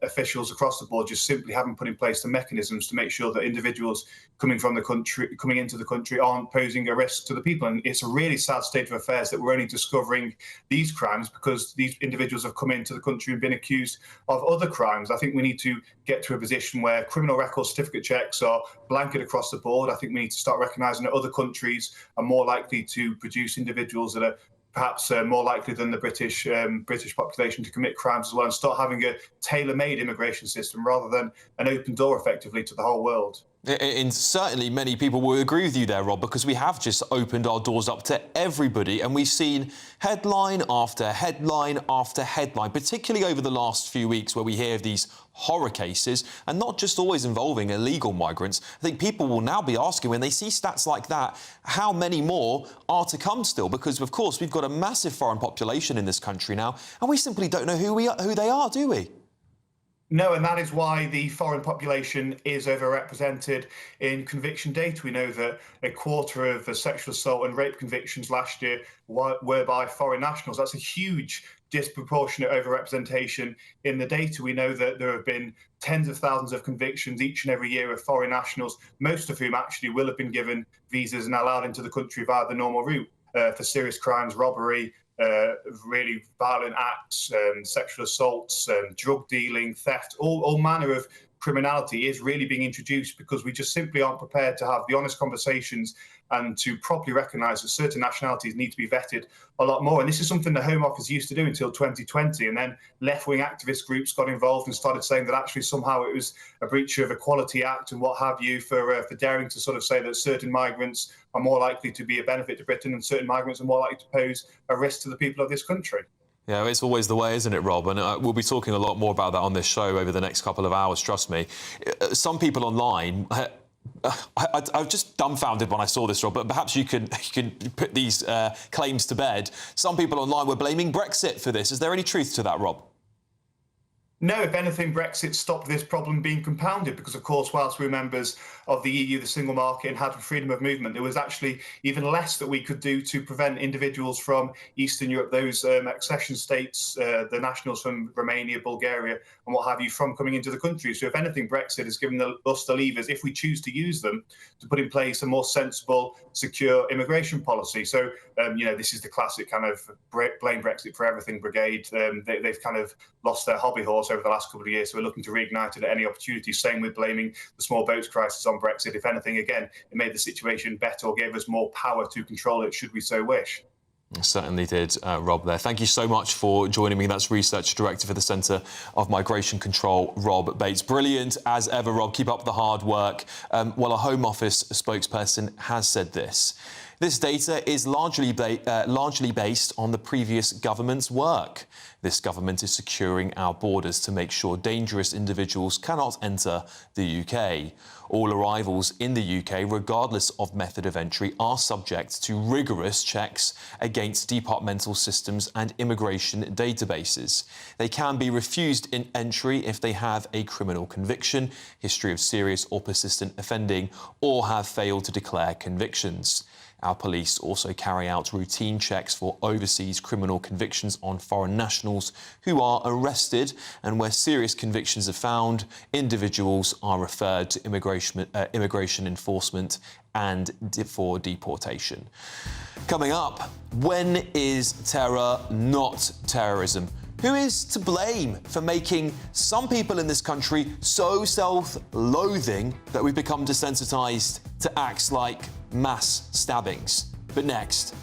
officials across the board just simply haven't put in place the mechanisms to make sure that individuals coming into the country aren't posing a risk to the people. And it's a really sad state of affairs that we're only discovering these crimes because these individuals have come into the country and been accused of other crimes. I think we need to get to a position where criminal record certificate checks are blanket across the board. I think we need to start recognising that other countries are more likely to produce individuals that are perhaps more likely than the British population to commit crimes as well, and start having a tailor-made immigration system rather than an open door effectively to the whole world. And certainly many people will agree with you there, Rob, because we have just opened our doors up to everybody and we've seen headline after headline after headline, particularly over the last few weeks where we hear of these horror cases, and not just always involving illegal migrants. I think people will now be asking, when they see stats like that, how many more are to come still? Because, of course, we've got a massive foreign population in this country now, and we simply don't know who they are, do we? No, and that is why the foreign population is overrepresented in conviction data. We know that a quarter of the sexual assault and rape convictions last year were by foreign nationals. That's a huge disproportionate overrepresentation in the data. We know that there have been tens of thousands of convictions each and every year of foreign nationals, most of whom actually will have been given visas and allowed into the country via the normal route for serious crimes, robbery, really violent acts, sexual assaults, drug dealing, theft, all manner of criminality is really being introduced because we just simply aren't prepared to have the honest conversations and to properly recognise that certain nationalities need to be vetted a lot more. And this is something the Home Office used to do until 2020, and then left-wing activist groups got involved and started saying that actually somehow it was a breach of Equality Act and what have you for daring to sort of say that certain migrants are more likely to be a benefit to Britain and certain migrants are more likely to pose a risk to the people of this country. Yeah, it's always the way, isn't it, Rob? And we'll be talking a lot more about that on this show over the next couple of hours, trust me. Some people online... I was just dumbfounded when I saw this, Rob, but perhaps you can put these claims to bed. Some people online were blaming Brexit for this. Is there any truth to that, Rob? No, if anything, Brexit stopped this problem being compounded because, of course, whilst we were members of the EU, the single market, and had freedom of movement, there was actually even less that we could do to prevent individuals from Eastern Europe, those accession states, the nationals from Romania, Bulgaria, and what have you, from coming into the country. So if anything, Brexit has given us the levers, if we choose to use them, to put in place a more sensible, secure immigration policy. So, this is the classic kind of blame Brexit for everything brigade. They've kind of lost their hobby horse. course, over the last couple of years. So we're looking to reignite it at any opportunity. Same with blaming the small boats crisis on Brexit. If anything, again, it made the situation better or gave us more power to control it, should we so wish. Certainly did, Rob, there. Thank you so much for joining me. That's Research Director for the Centre of Migration Control, Rob Bates. Brilliant as ever, Rob. Keep up the hard work. Well, a Home Office spokesperson has said this. This data is largely based on the previous government's work. This government is securing our borders to make sure dangerous individuals cannot enter the UK. All arrivals in the UK, regardless of method of entry, are subject to rigorous checks against departmental systems and immigration databases. They can be refused in entry if they have a criminal conviction, history of serious or persistent offending, or have failed to declare convictions. Our police also carry out routine checks for overseas criminal convictions on foreign nationals who are arrested, and where serious convictions are found, individuals are referred to immigration enforcement and for deportation. Coming up, when is terror not terrorism? Who is to blame for making some people in this country so self-loathing that we've become desensitised to acts like mass stabbings? But next.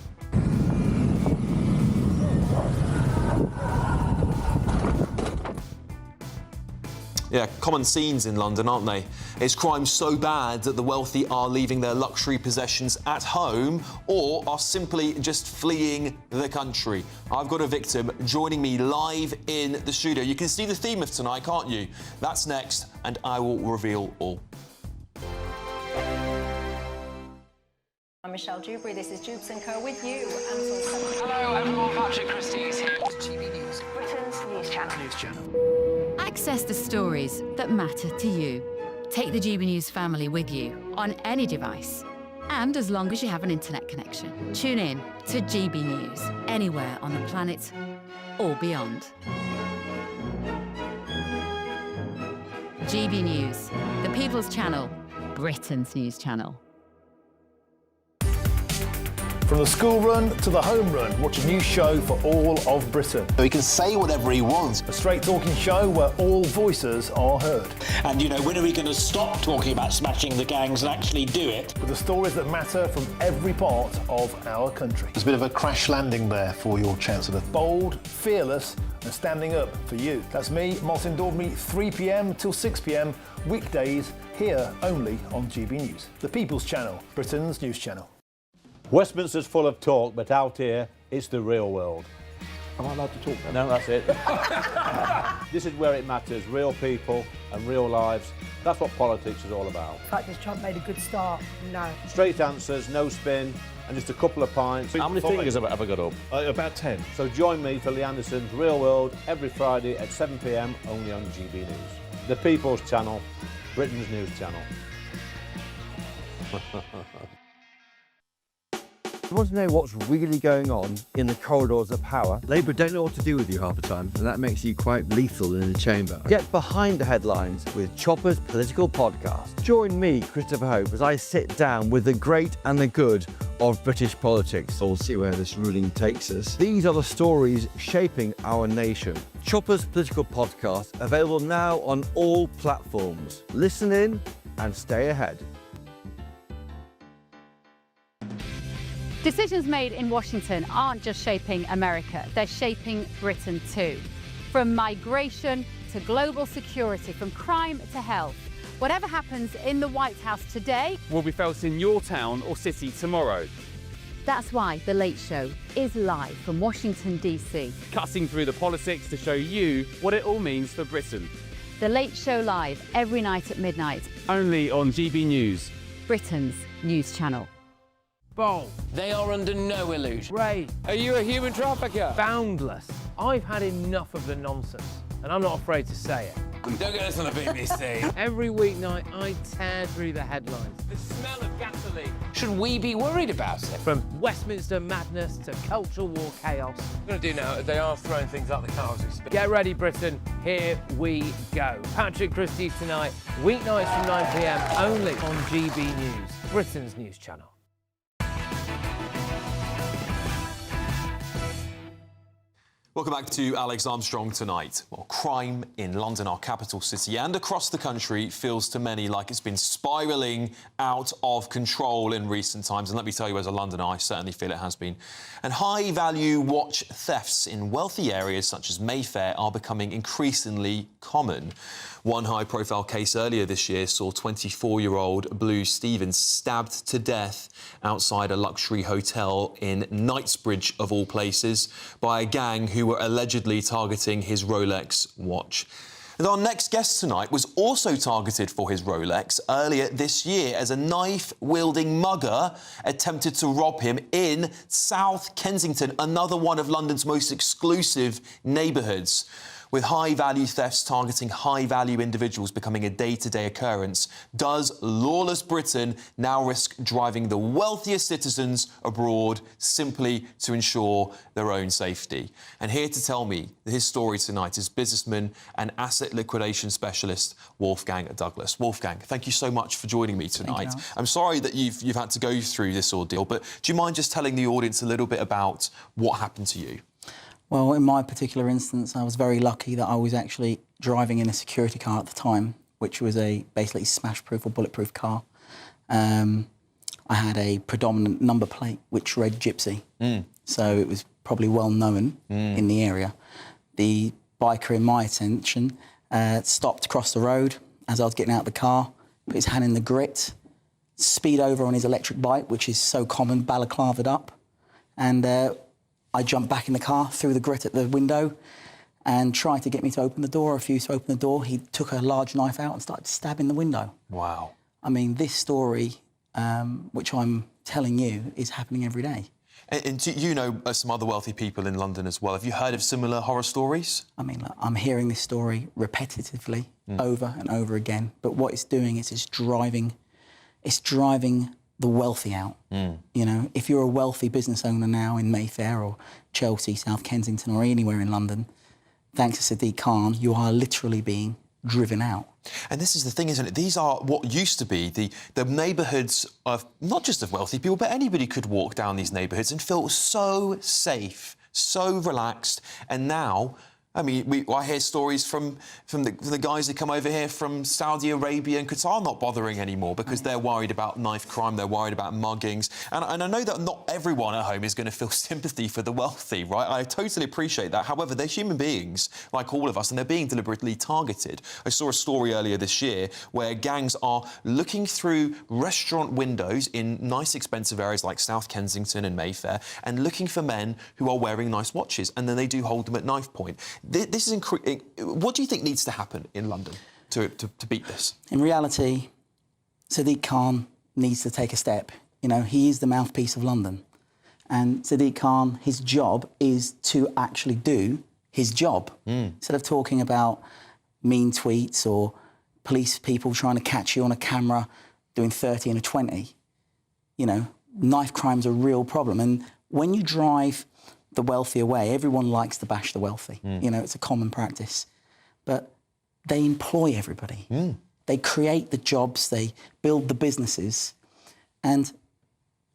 Yeah, common scenes in London, aren't they? It's crime so bad that the wealthy are leaving their luxury possessions at home or are simply just fleeing the country. I've got a victim joining me live in the studio. You can see the theme of tonight, can't you? That's next, and I will reveal all. I'm Michelle Dewberry. This is Jubes & Co. with you. Hello everyone, Patrick Christie is here. GB News. Britain's news channel. Access the stories that matter to you. Take the GB News family with you on any device. And as long as you have an internet connection, tune in to GB News anywhere on the planet or beyond. GB News, the People's Channel, Britain's news channel. From the school run to the home run, watch a new show for all of Britain. So he can say whatever he wants. A straight talking show where all voices are heard. And, you know, when are we going to stop talking about smashing the gangs and actually do it? With the stories that matter from every part of our country. There's a bit of a crash landing there for your Chancellor. Bold, fearless and standing up for you. That's me, Martin Daubney, 3 p.m. till 6 p.m, weekdays, here only on GB News. The People's Channel, Britain's news channel. Westminster's full of talk, but out here, it's the real world. Am I allowed to talk then? No, that's it. This is where it matters, real people and real lives. That's what politics is all about. The fact that Trump made a good start, no. Straight answers, no spin, and just a couple of pints. How many fingers have I got up? About 10. So join me for Lee Anderson's Real World every Friday at 7 p.m, only on GB News. The People's Channel, Britain's news channel. You want to know what's really going on in the corridors of power? Labour don't know what to do with you half the time, and that makes you quite lethal in the chamber. Get behind the headlines with Chopper's political podcast. Join me, Christopher Hope, as I sit down with the great and the good of British politics. We'll see where this ruling takes us. These are the stories shaping our nation. Chopper's political podcast, available now on all platforms. Listen in and stay ahead. Decisions made in Washington aren't just shaping America, they're shaping Britain too. From migration to global security, from crime to health. Whatever happens in the White House today will be felt in your town or city tomorrow. That's why The Late Show is live from Washington, D.C. Cutting through the politics to show you what it all means for Britain. The Late Show live every night at midnight. Only on GB News. Britain's news channel. Bold. They are under no illusion. Ray. Are you a human trafficker? Boundless. I've had enough of the nonsense, and I'm not afraid to say it. Don't get us on the BBC. Every weeknight, I tear through the headlines. The smell of gasoline. Should we be worried about it? From Westminster madness to cultural war chaos. What we're going to do now is they are throwing things out the car as we speak. Get ready, Britain. Here we go. Patrick Christie tonight, weeknights from 9 p.m, only on GB News, Britain's news channel. Welcome back to Alex Armstrong tonight. Well, crime in London, our capital city, and across the country feels to many like it's been spiralling out of control in recent times. And let me tell you, as a Londoner, I certainly feel it has been. And high-value watch thefts in wealthy areas such as Mayfair are becoming increasingly common. One high-profile case earlier this year saw 24-year-old Blue Stevens stabbed to death outside a luxury hotel in Knightsbridge, of all places, by a gang who were allegedly targeting his Rolex watch. And our next guest tonight was also targeted for his Rolex earlier this year as a knife-wielding mugger attempted to rob him in South Kensington, another one of London's most exclusive neighbourhoods. With high-value thefts targeting high-value individuals becoming a day-to-day occurrence, does lawless Britain now risk driving the wealthiest citizens abroad simply to ensure their own safety? And here to tell me his story tonight is businessman and asset liquidation specialist Wolfgang Douglas. Wolfgang, thank you so much for joining me tonight. I'm sorry that you've had to go through this ordeal, but do you mind just telling the audience a little bit about what happened to you? Well, in my particular instance, I was very lucky that I was actually driving in a security car at the time, which was a basically smash-proof or bulletproof car. I had a predominant number plate which read Gypsy, so it was probably well known in the area. The biker in my attention stopped across the road as I was getting out of the car, put his hand in the grit, speed over on his electric bike, which is so common, balaclavaed up, and I jumped back in the car, threw the grit at the window and tried to get me to open the door, refused to open the door. He took a large knife out and started stabbing the window. Wow. I mean, this story, which I'm telling you, is happening every day. And do you know some other wealthy people in London as well? Have you heard of similar horror stories? I mean, look, I'm hearing this story repetitively over and over again. But what it's doing is it's driving the wealthy out. You know, if you're a wealthy business owner now in Mayfair or Chelsea, South Kensington or anywhere in London, thanks to Sadiq Khan, you are literally being driven out. And this is the thing, isn't it? These are what used to be the neighbourhoods of not just of wealthy people, but anybody could walk down these neighbourhoods and feel so safe, so relaxed. And now, I mean, I hear stories from the guys that come over here from Saudi Arabia and Qatar not bothering anymore because they're worried about knife crime, they're worried about muggings. And I know that not everyone at home is going to feel sympathy for the wealthy, right? I totally appreciate that. However, they're human beings, like all of us, and they're being deliberately targeted. I saw a story earlier this year where gangs are looking through restaurant windows in nice, expensive areas like South Kensington and Mayfair and looking for men who are wearing nice watches, and then they do hold them at knife point. This is what do you think needs to happen in London to beat this? In reality, Sadiq Khan needs to take a step. You know, he is the mouthpiece of London. And Sadiq Khan, his job is to actually do his job. Instead of talking about mean tweets or police people trying to catch you on a camera doing 30 and a 20, you know, knife crime's a real problem. And when you drive the wealthy away, everyone likes to bash the wealthy. You know, it's a common practice. But they employ everybody. They create the jobs, they build the businesses, and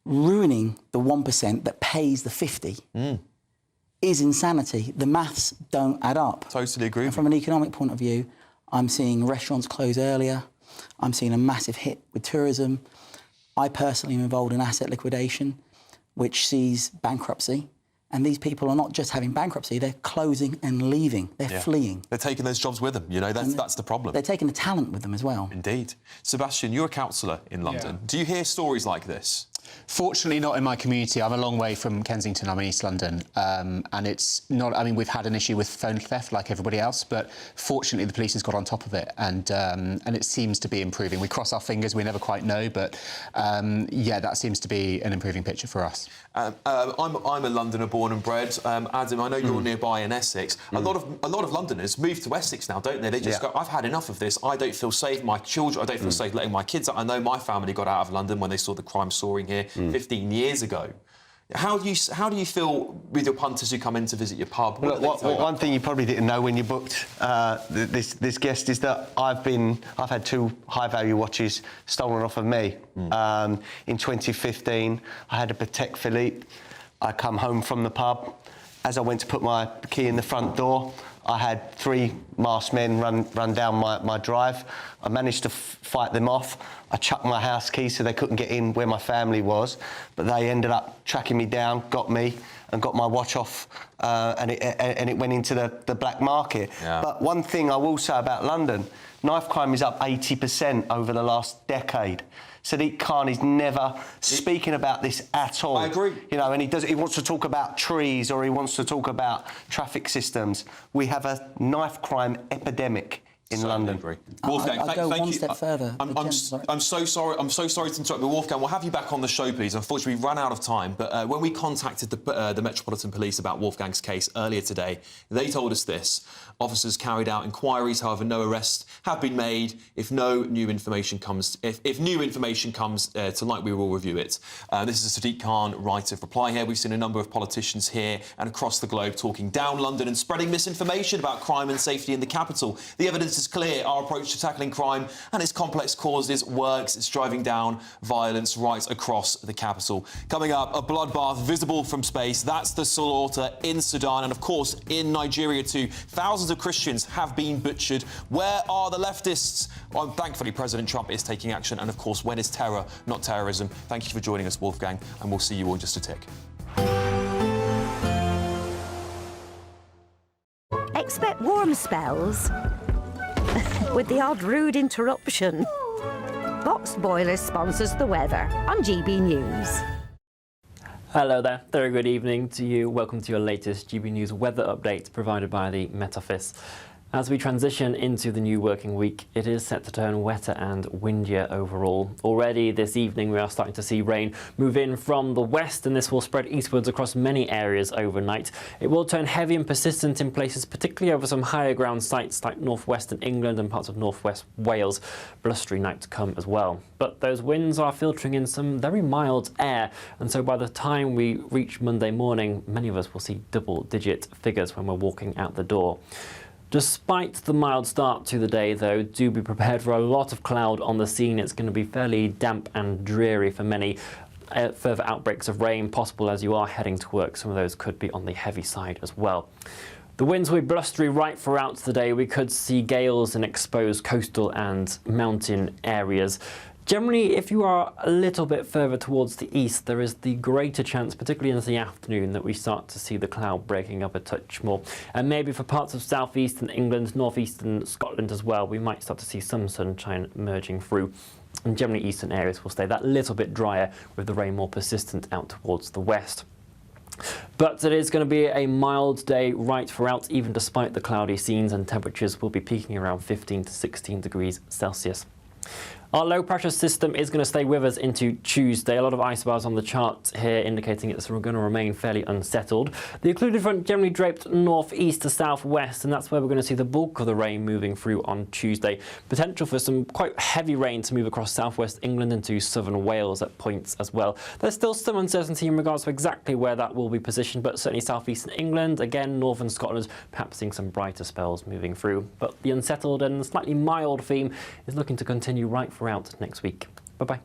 ruining the 1% that pays the 50 is insanity. The maths don't add up. Totally agree. And from an economic point of view, I'm seeing restaurants close earlier. I'm seeing a massive hit with tourism. I personally am involved in asset liquidation, which sees bankruptcy. And these people are not just having bankruptcy, they're closing and leaving. They're fleeing. They're taking those jobs with them, you know, that's the problem. They're taking the talent with them as well. Indeed. Sebastian, you're a councillor in London. Do you hear stories like this? Fortunately, not in my community. I'm a long way from Kensington. I'm in East London. And it's not... I mean, we've had an issue with phone theft like everybody else, but fortunately the police has got on top of it and it seems to be improving. We cross our fingers, we never quite know, but yeah, that seems to be an improving picture for us. I'm a Londoner born and bred. Adam, I know you're nearby in Essex. A lot of Londoners move to Essex now, don't they? They just go, I've had enough of this. I don't feel safe. My children, I don't feel safe letting my kids out. I know my family got out of London when they saw the crime soaring here 15 years ago. How do you feel with your punters who come in to visit your pub? One thing you probably didn't know when you booked this guest is that I've had 2 high-value watches stolen off of me. In 2015, I had a Patek Philippe. I come home from the pub. as I went to put my key in the front door, I had 3 masked men run down my drive. I managed to fight them off. I chucked my house key so they couldn't get in where my family was, but they ended up tracking me down, got me, and got my watch off, and it went into the black market. Yeah. But one thing I will say about London, knife crime is up 80% over the last decade. Sadiq Khan is never speaking about this at all. I agree. You know, and he wants to talk about trees or he wants to talk about traffic systems. We have a knife crime epidemic in London. Agree. Wolfgang, I'll go thank one you. step further. I'm so sorry. I'm so sorry to interrupt, but Wolfgang, we'll have you back on the show, please. Unfortunately, we've run out of time. But when we contacted the Metropolitan Police about Wolfgang's case earlier today, they told us this: officers carried out inquiries. However, no arrests have been made. If new information comes to light, we will review it. This is a Sadiq Khan right of reply here. We've seen a number of politicians here and across the globe talking down London and spreading misinformation about crime and safety in the capital. The evidence is clear. Our approach to tackling crime and its complex causes works. It's driving down violence right across the capital. Coming up, a bloodbath visible from space. That's the slaughter in Sudan and, of course, in Nigeria too. Thousands of Christians have been butchered. Where are the leftists? Well, thankfully, President Trump is taking action. And, of course, when is terror not terrorism? Thank you for joining us, Wolfgang, and we'll see you all in just a tick. Expect warm spells with the odd rude interruption. Boxed Boilers sponsors the weather on GB News. Hello there, very good evening to you. Welcome to your latest GB News weather update provided by the Met Office. As we transition into the new working week, it is set to turn wetter and windier overall. Already this evening we are starting to see rain move in from the west, and this will spread eastwards across many areas overnight. It will turn heavy and persistent in places, particularly over some higher ground sites like northwestern England and parts of northwest Wales. Blustery night to come as well. But those winds are filtering in some very mild air, and so by the time we reach Monday morning, many of us will see double-digit figures when we're walking out the door. Despite the mild start to the day, though, do be prepared for a lot of cloud on the scene. It's going to be fairly damp and dreary for many. Further outbreaks of rain possible as you are heading to work. Some of those could be on the heavy side as well. The winds will be blustery right throughout the day. We could see gales in exposed coastal and mountain areas. Generally, if you are a little bit further towards the east, there is the greater chance, particularly in the afternoon, that we start to see the cloud breaking up a touch more. And maybe for parts of southeastern England, northeastern Scotland as well, we might start to see some sunshine emerging through. And generally, eastern areas will stay that little bit drier, with the rain more persistent out towards the west. But it is going to be a mild day right throughout, even despite the cloudy scenes, and temperatures will be peaking around 15 to 16 degrees Celsius. Our low pressure system is going to stay with us into Tuesday. A lot of isobars on the chart here indicating it's going to remain fairly unsettled. The occluded front generally draped northeast to southwest, and that's where we're going to see the bulk of the rain moving through on Tuesday. Potential for some quite heavy rain to move across southwest England into southern Wales at points as well. There's still some uncertainty in regards to exactly where that will be positioned, but certainly southeastern England, again northern Scotland, perhaps seeing some brighter spells moving through. But the unsettled and slightly mild theme is looking to continue right throughout next week. Bye-bye.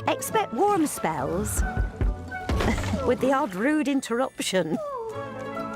Expect warm spells with the odd rude interruption.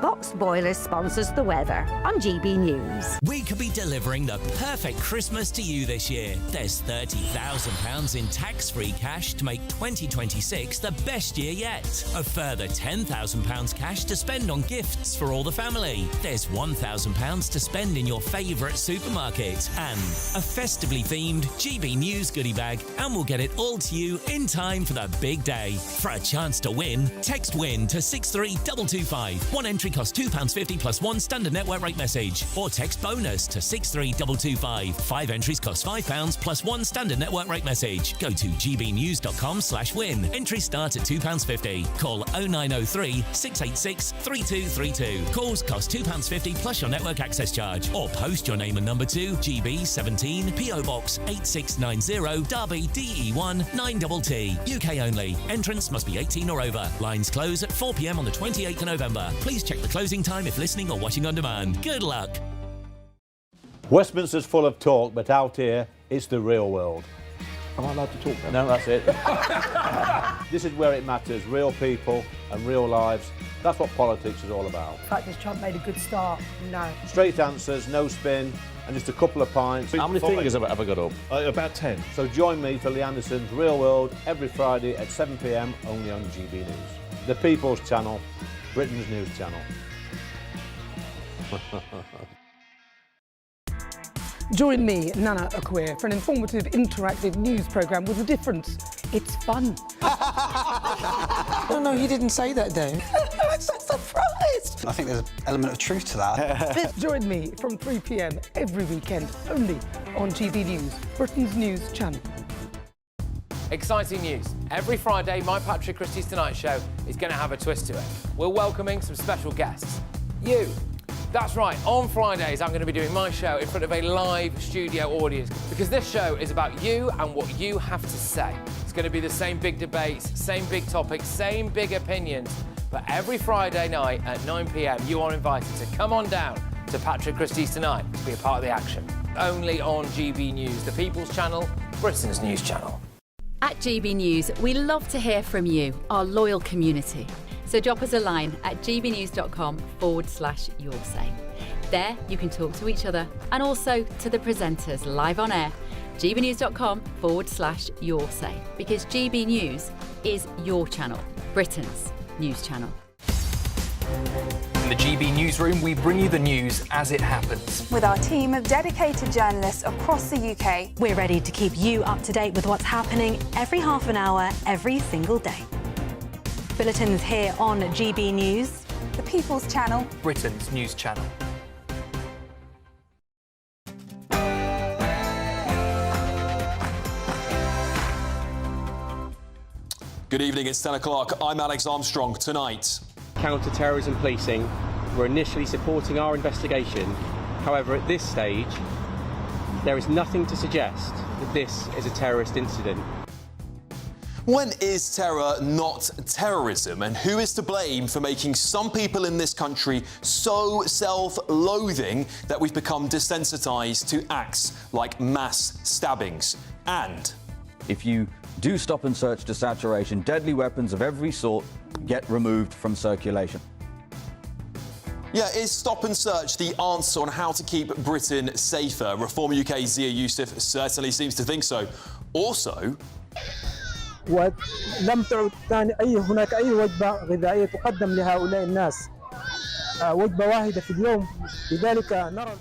Boxed Boilers sponsors the weather on GB News. We could be delivering the perfect Christmas to you this year. There's £30,000 in tax-free cash to make 2026 the best year yet. A further £10,000 cash to spend on gifts for all the family. There's £1,000 to spend in your favourite supermarket. And a festively themed GB News goodie bag. And we'll get it all to you in time for the big day. For a chance to win, text WIN to 63225. One entry costs £2.50 plus one standard network rate message. Or text BONUS to 63225. 5 entries cost £5 plus one standard network rate message. Go to gbnews.com/win. Entries start at £2.50. Call 0903 686 3232. Calls cost £2.50 plus your network access charge. Or post your name and number to GB17 PO Box 8690 Derby DE1 9TT. UK only. Entrance must be 18 or over. Lines close at 4 p.m. on the 28th of November. Please check the closing time if listening or watching on demand. Good luck. Westminster's full of talk, but out here, it's the real world. Am I allowed to talk then? No, that's it. This is where it matters, real people and real lives. That's what politics is all about. The fact has Trump made a good start? No. Straight answers, no spin, and just a couple of pints. How many fingers have I got up? About 10. So join me for Lee Anderson's Real World every Friday at 7 p.m. only on GB News. The People's Channel, Britain's news channel. Join me, Nana Akweer, for an informative, interactive news programme with a difference. It's fun. No, he didn't say that, Dave. I'm so surprised. I think there's an element of truth to that. Join me from 3 p.m. every weekend, only on GB News, Britain's news channel. Exciting news. Every Friday, my Patrick Christie's Tonight Show is going to have a twist to it. We're welcoming some special guests. You. That's right, on Fridays I'm going to be doing my show in front of a live studio audience because this show is about you and what you have to say. It's going to be the same big debates, same big topics, same big opinions. But every Friday night at 9 p.m. you are invited to come on down to Patrick Christie's Tonight to be a part of the action. Only on GB News, the People's Channel, Britain's news channel. At GB News, we love to hear from you, our loyal community. So drop us a line at gbnews.com/yoursay. There you can talk to each other and also to the presenters live on air. gbnews.com/yoursay, because GB News is your channel, Britain's news channel. In the GB newsroom, we bring you the news as it happens. With our team of dedicated journalists across the UK, we're ready to keep you up to date with what's happening every half an hour, every single day. Bulletins here on GB News, the People's Channel, Britain's news channel. Good evening, it's 10 o'clock. I'm Alex Armstrong. Tonight, counter-terrorism policing were initially supporting our investigation. However, at this stage, there is nothing to suggest that this is a terrorist incident. when is terror not terrorism? And who is to blame for making some people in this country so self-loathing that we've become desensitized to acts like mass stabbings? And if you do stop and search to saturation, deadly weapons of every sort get removed from circulation. Yeah, is stop and search the answer on how to keep Britain safer? Reform UK's Zia Youssef certainly seems to think so. Also, ولم تعد هناك أي وجبة غذائية تقدم لهؤلاء الناس وجبة واحدة في اليوم لذلك نرى.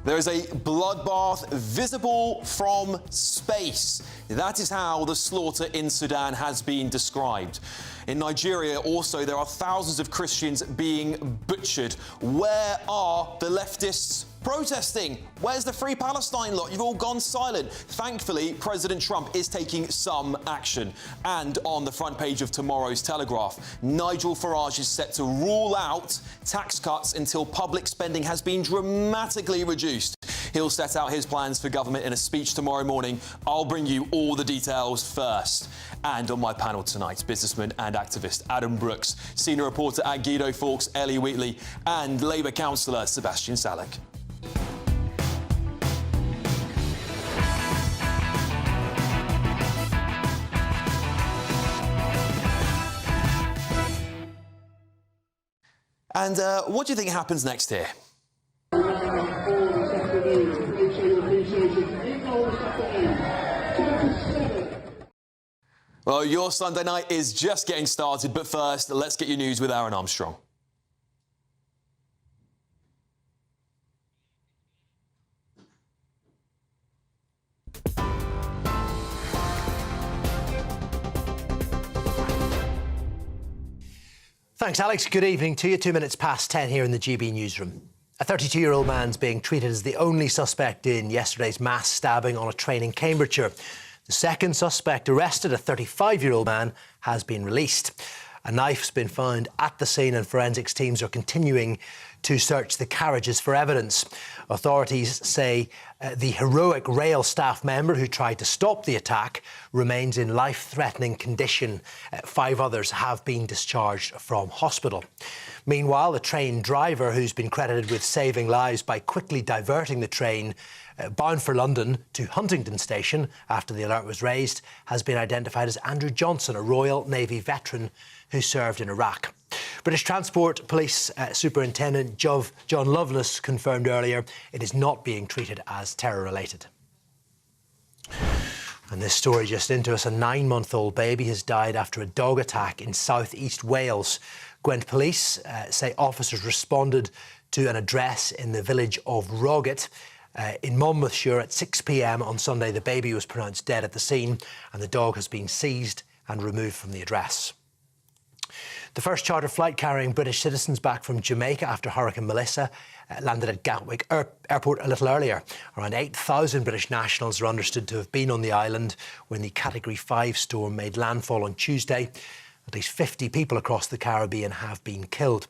there is a bloodbath visible from space. That is how the slaughter in Sudan has been described. In Nigeria, also, there are thousands of Christians being butchered. Where are the leftists protesting? Where's the Free Palestine lot? You've all gone silent. Thankfully, President Trump is taking some action. And on the front page of tomorrow's Telegraph, Nigel Farage is set to rule out tax cuts until public spending has been dramatically reduced. He'll set out his plans for government in a speech tomorrow morning. I'll bring you all the details first. And on my panel tonight, businessman and activist Adam Brooks, senior reporter at Guido Fawkes, Ellie Wheatley, and Labour councillor Sebastian Salek. And what do you think happens next here? Well, your Sunday night is just getting started, but first, let's get your news with Aaron Armstrong. Thanks, Alex. Good evening to you. 2 minutes past 10 here in the GB newsroom. A 32-year-old man's being treated as the only suspect in yesterday's mass stabbing on a train in Cambridgeshire. The second suspect arrested, a 35-year-old man, has been released. A knife's been found at the scene and forensics teams are continuing to search the carriages for evidence. Authorities say The heroic rail staff member who tried to stop the attack remains in life-threatening condition. 5 others have been discharged from hospital. Meanwhile, the train driver, who's been credited with saving lives by quickly diverting the train bound for London to Huntingdon Station after the alert was raised, has been identified as Andrew Johnson, a Royal Navy veteran who served in Iraq. British Transport Police Superintendent John Lovelace confirmed earlier it is not being treated as terror-related. And this story just into us. A 9-month-old baby has died after a dog attack in south-east Wales. Gwent Police say officers responded to an address in the village of Roggett. In Monmouthshire at 6 p.m. on Sunday, the baby was pronounced dead at the scene and the dog has been seized and removed from the address. The first charter flight carrying British citizens back from Jamaica after Hurricane Melissa landed at Gatwick Airport a little earlier. Around 8,000 British nationals are understood to have been on the island when the Category 5 storm made landfall on Tuesday. At least 50 people across the Caribbean have been killed.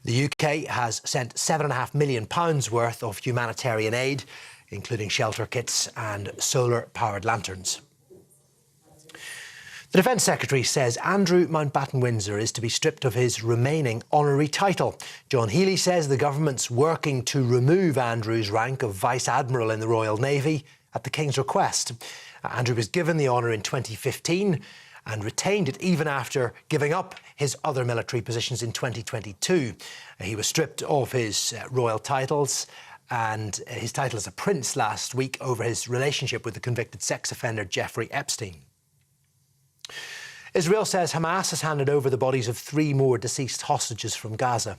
The UK has sent £7.5 million worth of humanitarian aid, including shelter kits and solar-powered lanterns. The Defence Secretary says Andrew Mountbatten-Windsor is to be stripped of his remaining honorary title. John Healey says the government's working to remove Andrew's rank of Vice Admiral in the Royal Navy at the King's request. Andrew was given the honour in 2015 and retained it even after giving up his other military positions in 2022. He was stripped of his royal titles and his title as a prince last week over his relationship with the convicted sex offender Jeffrey Epstein. Israel says Hamas has handed over the bodies of 3 more deceased hostages from Gaza.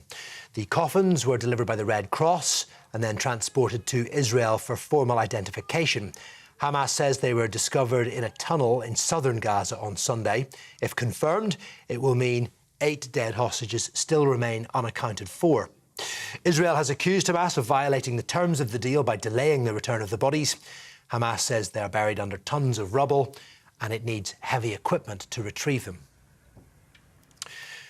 The coffins were delivered by the Red Cross and then transported to Israel for formal identification. Hamas says they were discovered in a tunnel in southern Gaza on Sunday. If confirmed, it will mean 8 dead hostages still remain unaccounted for. Israel has accused Hamas of violating the terms of the deal by delaying the return of the bodies. Hamas says they are buried under tons of rubble and it needs heavy equipment to retrieve them.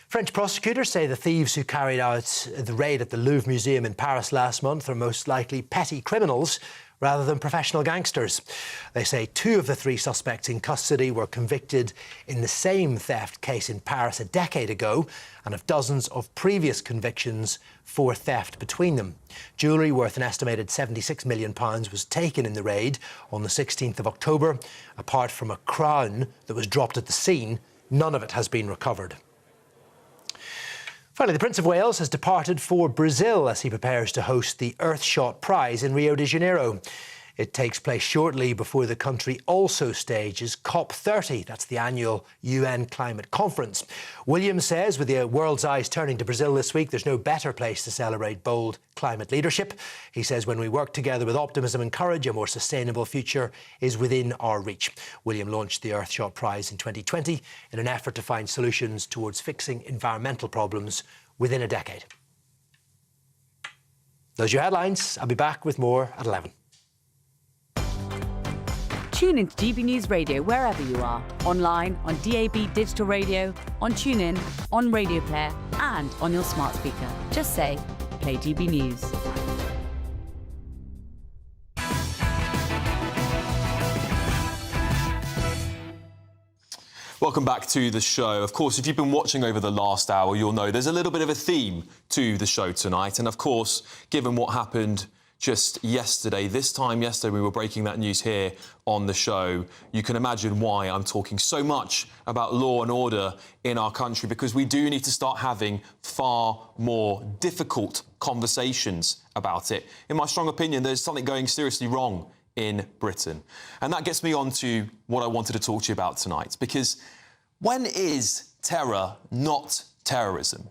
French prosecutors say the thieves who carried out the raid at the Louvre Museum in Paris last month are most likely petty criminals rather than professional gangsters. They say 2 of the 3 suspects in custody were convicted in the same theft case in Paris a decade ago and have dozens of previous convictions for theft between them. Jewellery worth an estimated £76 million was taken in the raid on the 16th of October. Apart from a crown that was dropped at the scene, none of it has been recovered. Finally, the Prince of Wales has departed for Brazil as he prepares to host the Earthshot Prize in Rio de Janeiro. It takes place shortly before the country also stages COP30. That's the annual UN climate conference. William says with the world's eyes turning to Brazil this week, there's no better place to celebrate bold climate leadership. He says when we work together with optimism and courage, a more sustainable future is within our reach. William launched the Earthshot Prize in 2020 in an effort to find solutions towards fixing environmental problems within a decade. Those are your headlines. I'll be back with more at 11. Tune into GB News Radio wherever you are, online, on DAB digital radio, on TuneIn, on Radio Player and on your smart speaker. Just say, play GB News. Welcome back to the show. Of course, if you've been watching over the last hour, you'll know there's a little bit of a theme to the show tonight. And of course, given what happened just yesterday, we were breaking that news here on the show. You can imagine why I'm talking so much about law and order in our country, because we do need to start having far more difficult conversations about it. In my strong opinion, there's something going seriously wrong in Britain. And that gets me on to what I wanted to talk to you about tonight, because when is terror not terrorism?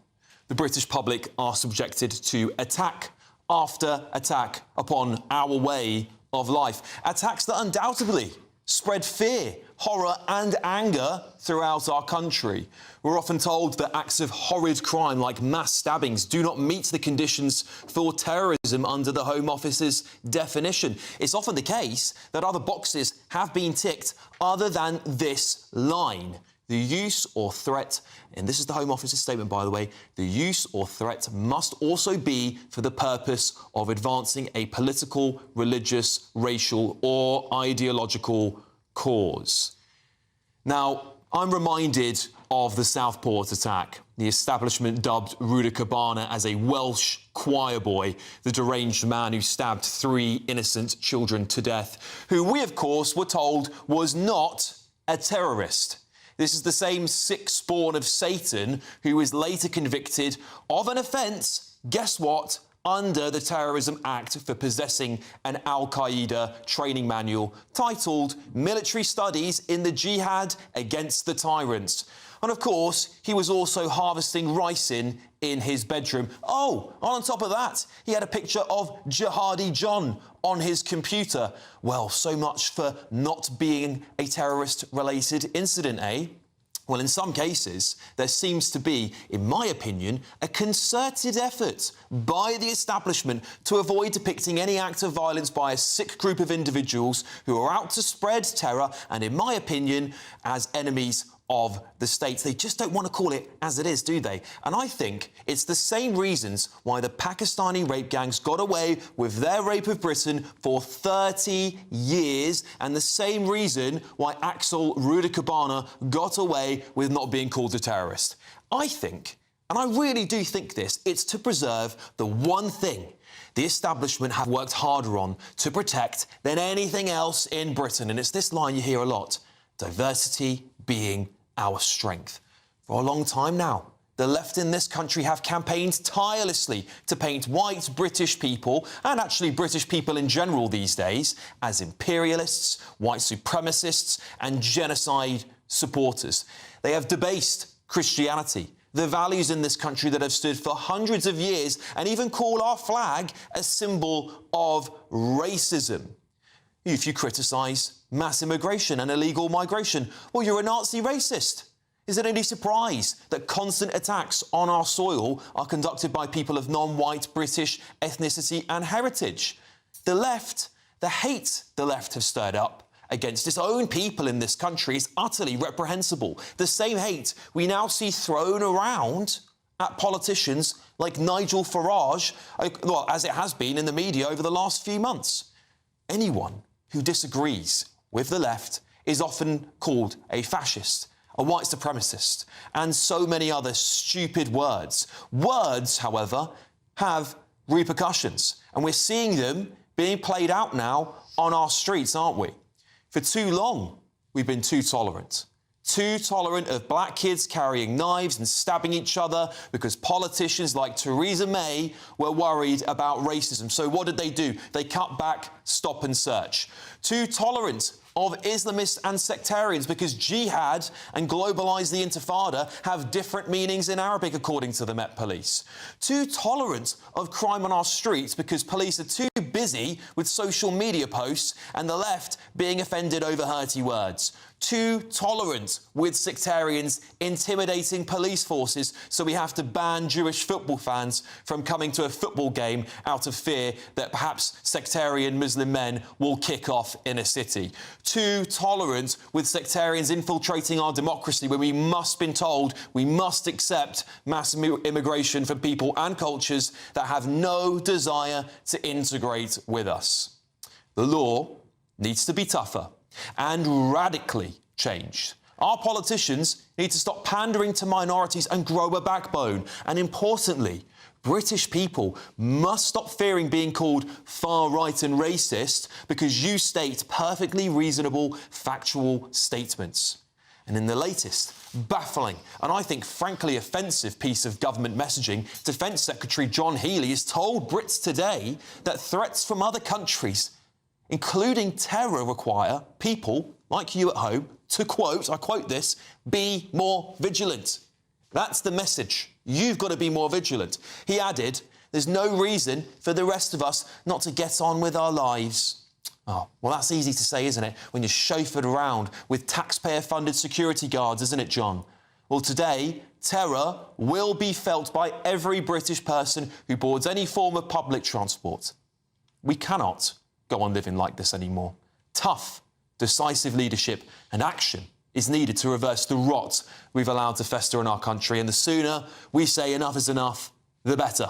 The British public are subjected to attack after attack upon our way of life. Attacks that undoubtedly spread fear, horror and anger throughout our country. We're often told that acts of horrid crime like mass stabbings do not meet the conditions for terrorism under the Home Office's definition. It's often the case that other boxes have been ticked other than this line. the use or threat, and this is the Home Office's statement, by the way, the use or threat must also be for the purpose of advancing a political, religious, racial or ideological cause. Now, I'm reminded of the Southport attack. The establishment dubbed Rudy Cabana as a Welsh choir boy, the deranged man who stabbed 3 innocent children to death, who we, of course, were told was not a terrorist. This is the same sick spawn of Satan who was later convicted of an offence, guess what, under the Terrorism Act for possessing an Al-Qaeda training manual titled Military Studies in the Jihad Against the Tyrants. And of course, he was also harvesting ricin in his bedroom. Oh, on top of that, he had a picture of Jihadi John on his computer. Well, so much for not being a terrorist-related incident, eh? Well, in some cases, there seems to be, in my opinion, a concerted effort by the establishment to avoid depicting any act of violence by a sick group of individuals who are out to spread terror and, in my opinion, as enemies of the state. They just don't want to call it as it is, do they? And I think it's the same reasons why the Pakistani rape gangs got away with their rape of Britain for 30 years, and the same reason why Axel Rudy Cabana got away with not being called a terrorist. I think, and I really do think this, it's to preserve the one thing the establishment have worked harder on to protect than anything else in Britain, and it's this line you hear a lot: diversity being our strength. For a long time now, the left in this country have campaigned tirelessly to paint white British people, and actually British people in general these days, as imperialists, white supremacists and genocide supporters. They have debased Christianity, the values in this country that have stood for hundreds of years, and even call our flag a symbol of racism. If you criticise mass immigration and illegal migration, well, you're a Nazi racist. Is it any surprise that constant attacks on our soil are conducted by people of non-white British ethnicity and heritage? The left, the hate the left have stirred up against its own people in this country is utterly reprehensible. The same hate we now see thrown around at politicians like Nigel Farage, well, as it has been in the media over the last few months. Anyone who disagrees with the left is often called a fascist, a white supremacist, and so many other stupid words. Words, however, have repercussions, and we're seeing them being played out now on our streets, aren't we? For too long, we've been too tolerant of black kids carrying knives and stabbing each other because politicians like Theresa May were worried about racism. So what did they do? They cut back, stop and search. Too tolerant of Islamists and sectarians because jihad and globalise the intifada have different meanings in Arabic, according to the Met Police. Too tolerant of crime on our streets because police are too busy with social media posts and the left being offended over hurty words. Too tolerant with sectarians intimidating police forces, so we have to ban Jewish football fans from coming to a football game out of fear that perhaps sectarian Muslim men will kick off in a city. Too tolerant with sectarians infiltrating our democracy when we must be told we must accept mass immigration from people and cultures that have no desire to integrate with us. The law needs to be tougher and radically changed. Our politicians need to stop pandering to minorities and grow a backbone. And importantly, British people must stop fearing being called far-right and racist because you state perfectly reasonable, factual statements. And in the latest baffling and I think frankly offensive piece of government messaging, Defence Secretary John Healey has told Brits today that threats from other countries, including terror, require people like you at home to, quote, I quote this, be more vigilant. That's the message. You've got to be more vigilant. He added, there's no reason for the rest of us not to get on with our lives. Oh, well, that's easy to say, isn't it, when you're chauffeured around with taxpayer-funded security guards, isn't it, John? Well, today, terror will be felt by every British person who boards any form of public transport. We cannot go on living like this anymore. Tough, decisive leadership and action is needed to reverse the rot we've allowed to fester in our country. And the sooner we say enough is enough, the better.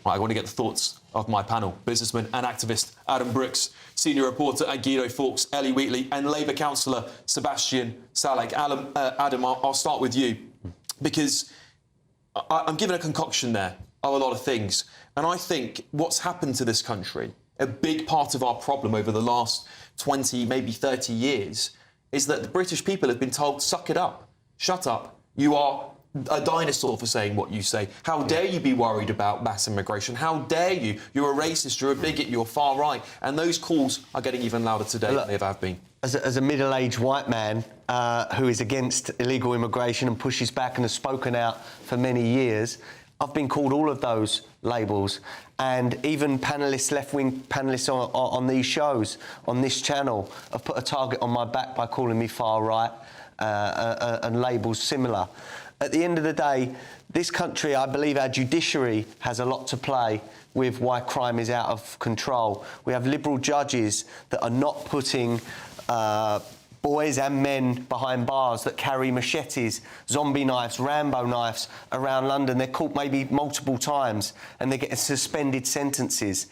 Right, I want to get the thoughts of my panel. Businessman and activist Adam Brooks, senior reporter at Guido Fawkes, Ellie Wheatley, and Labour councillor Sebastian Salek. Adam, I'll start with you, because I'm given a concoction there of a lot of things. And I think what's happened to this country, a big part of our problem over the last 20, maybe 30 years, is that the British people have been told, suck it up, shut up, you are a dinosaur for saying what you say. How dare you be worried about mass immigration? How dare you? You're a racist, you're a bigot, you're far right. And those calls are getting even louder today than they ever have been. As a middle-aged white man who is against illegal immigration and pushes back and has spoken out for many years, I've been called all of those labels. And even panellists, left-wing panellists on these shows, on this channel, have put a target on my back by calling me far right and labels similar. At the end of the day, this country, I believe our judiciary has a lot to play with why crime is out of control. We have liberal judges that are not putting boys and men behind bars that carry machetes, zombie knives, Rambo knives around London. They're caught maybe multiple times and they're getting suspended sentences.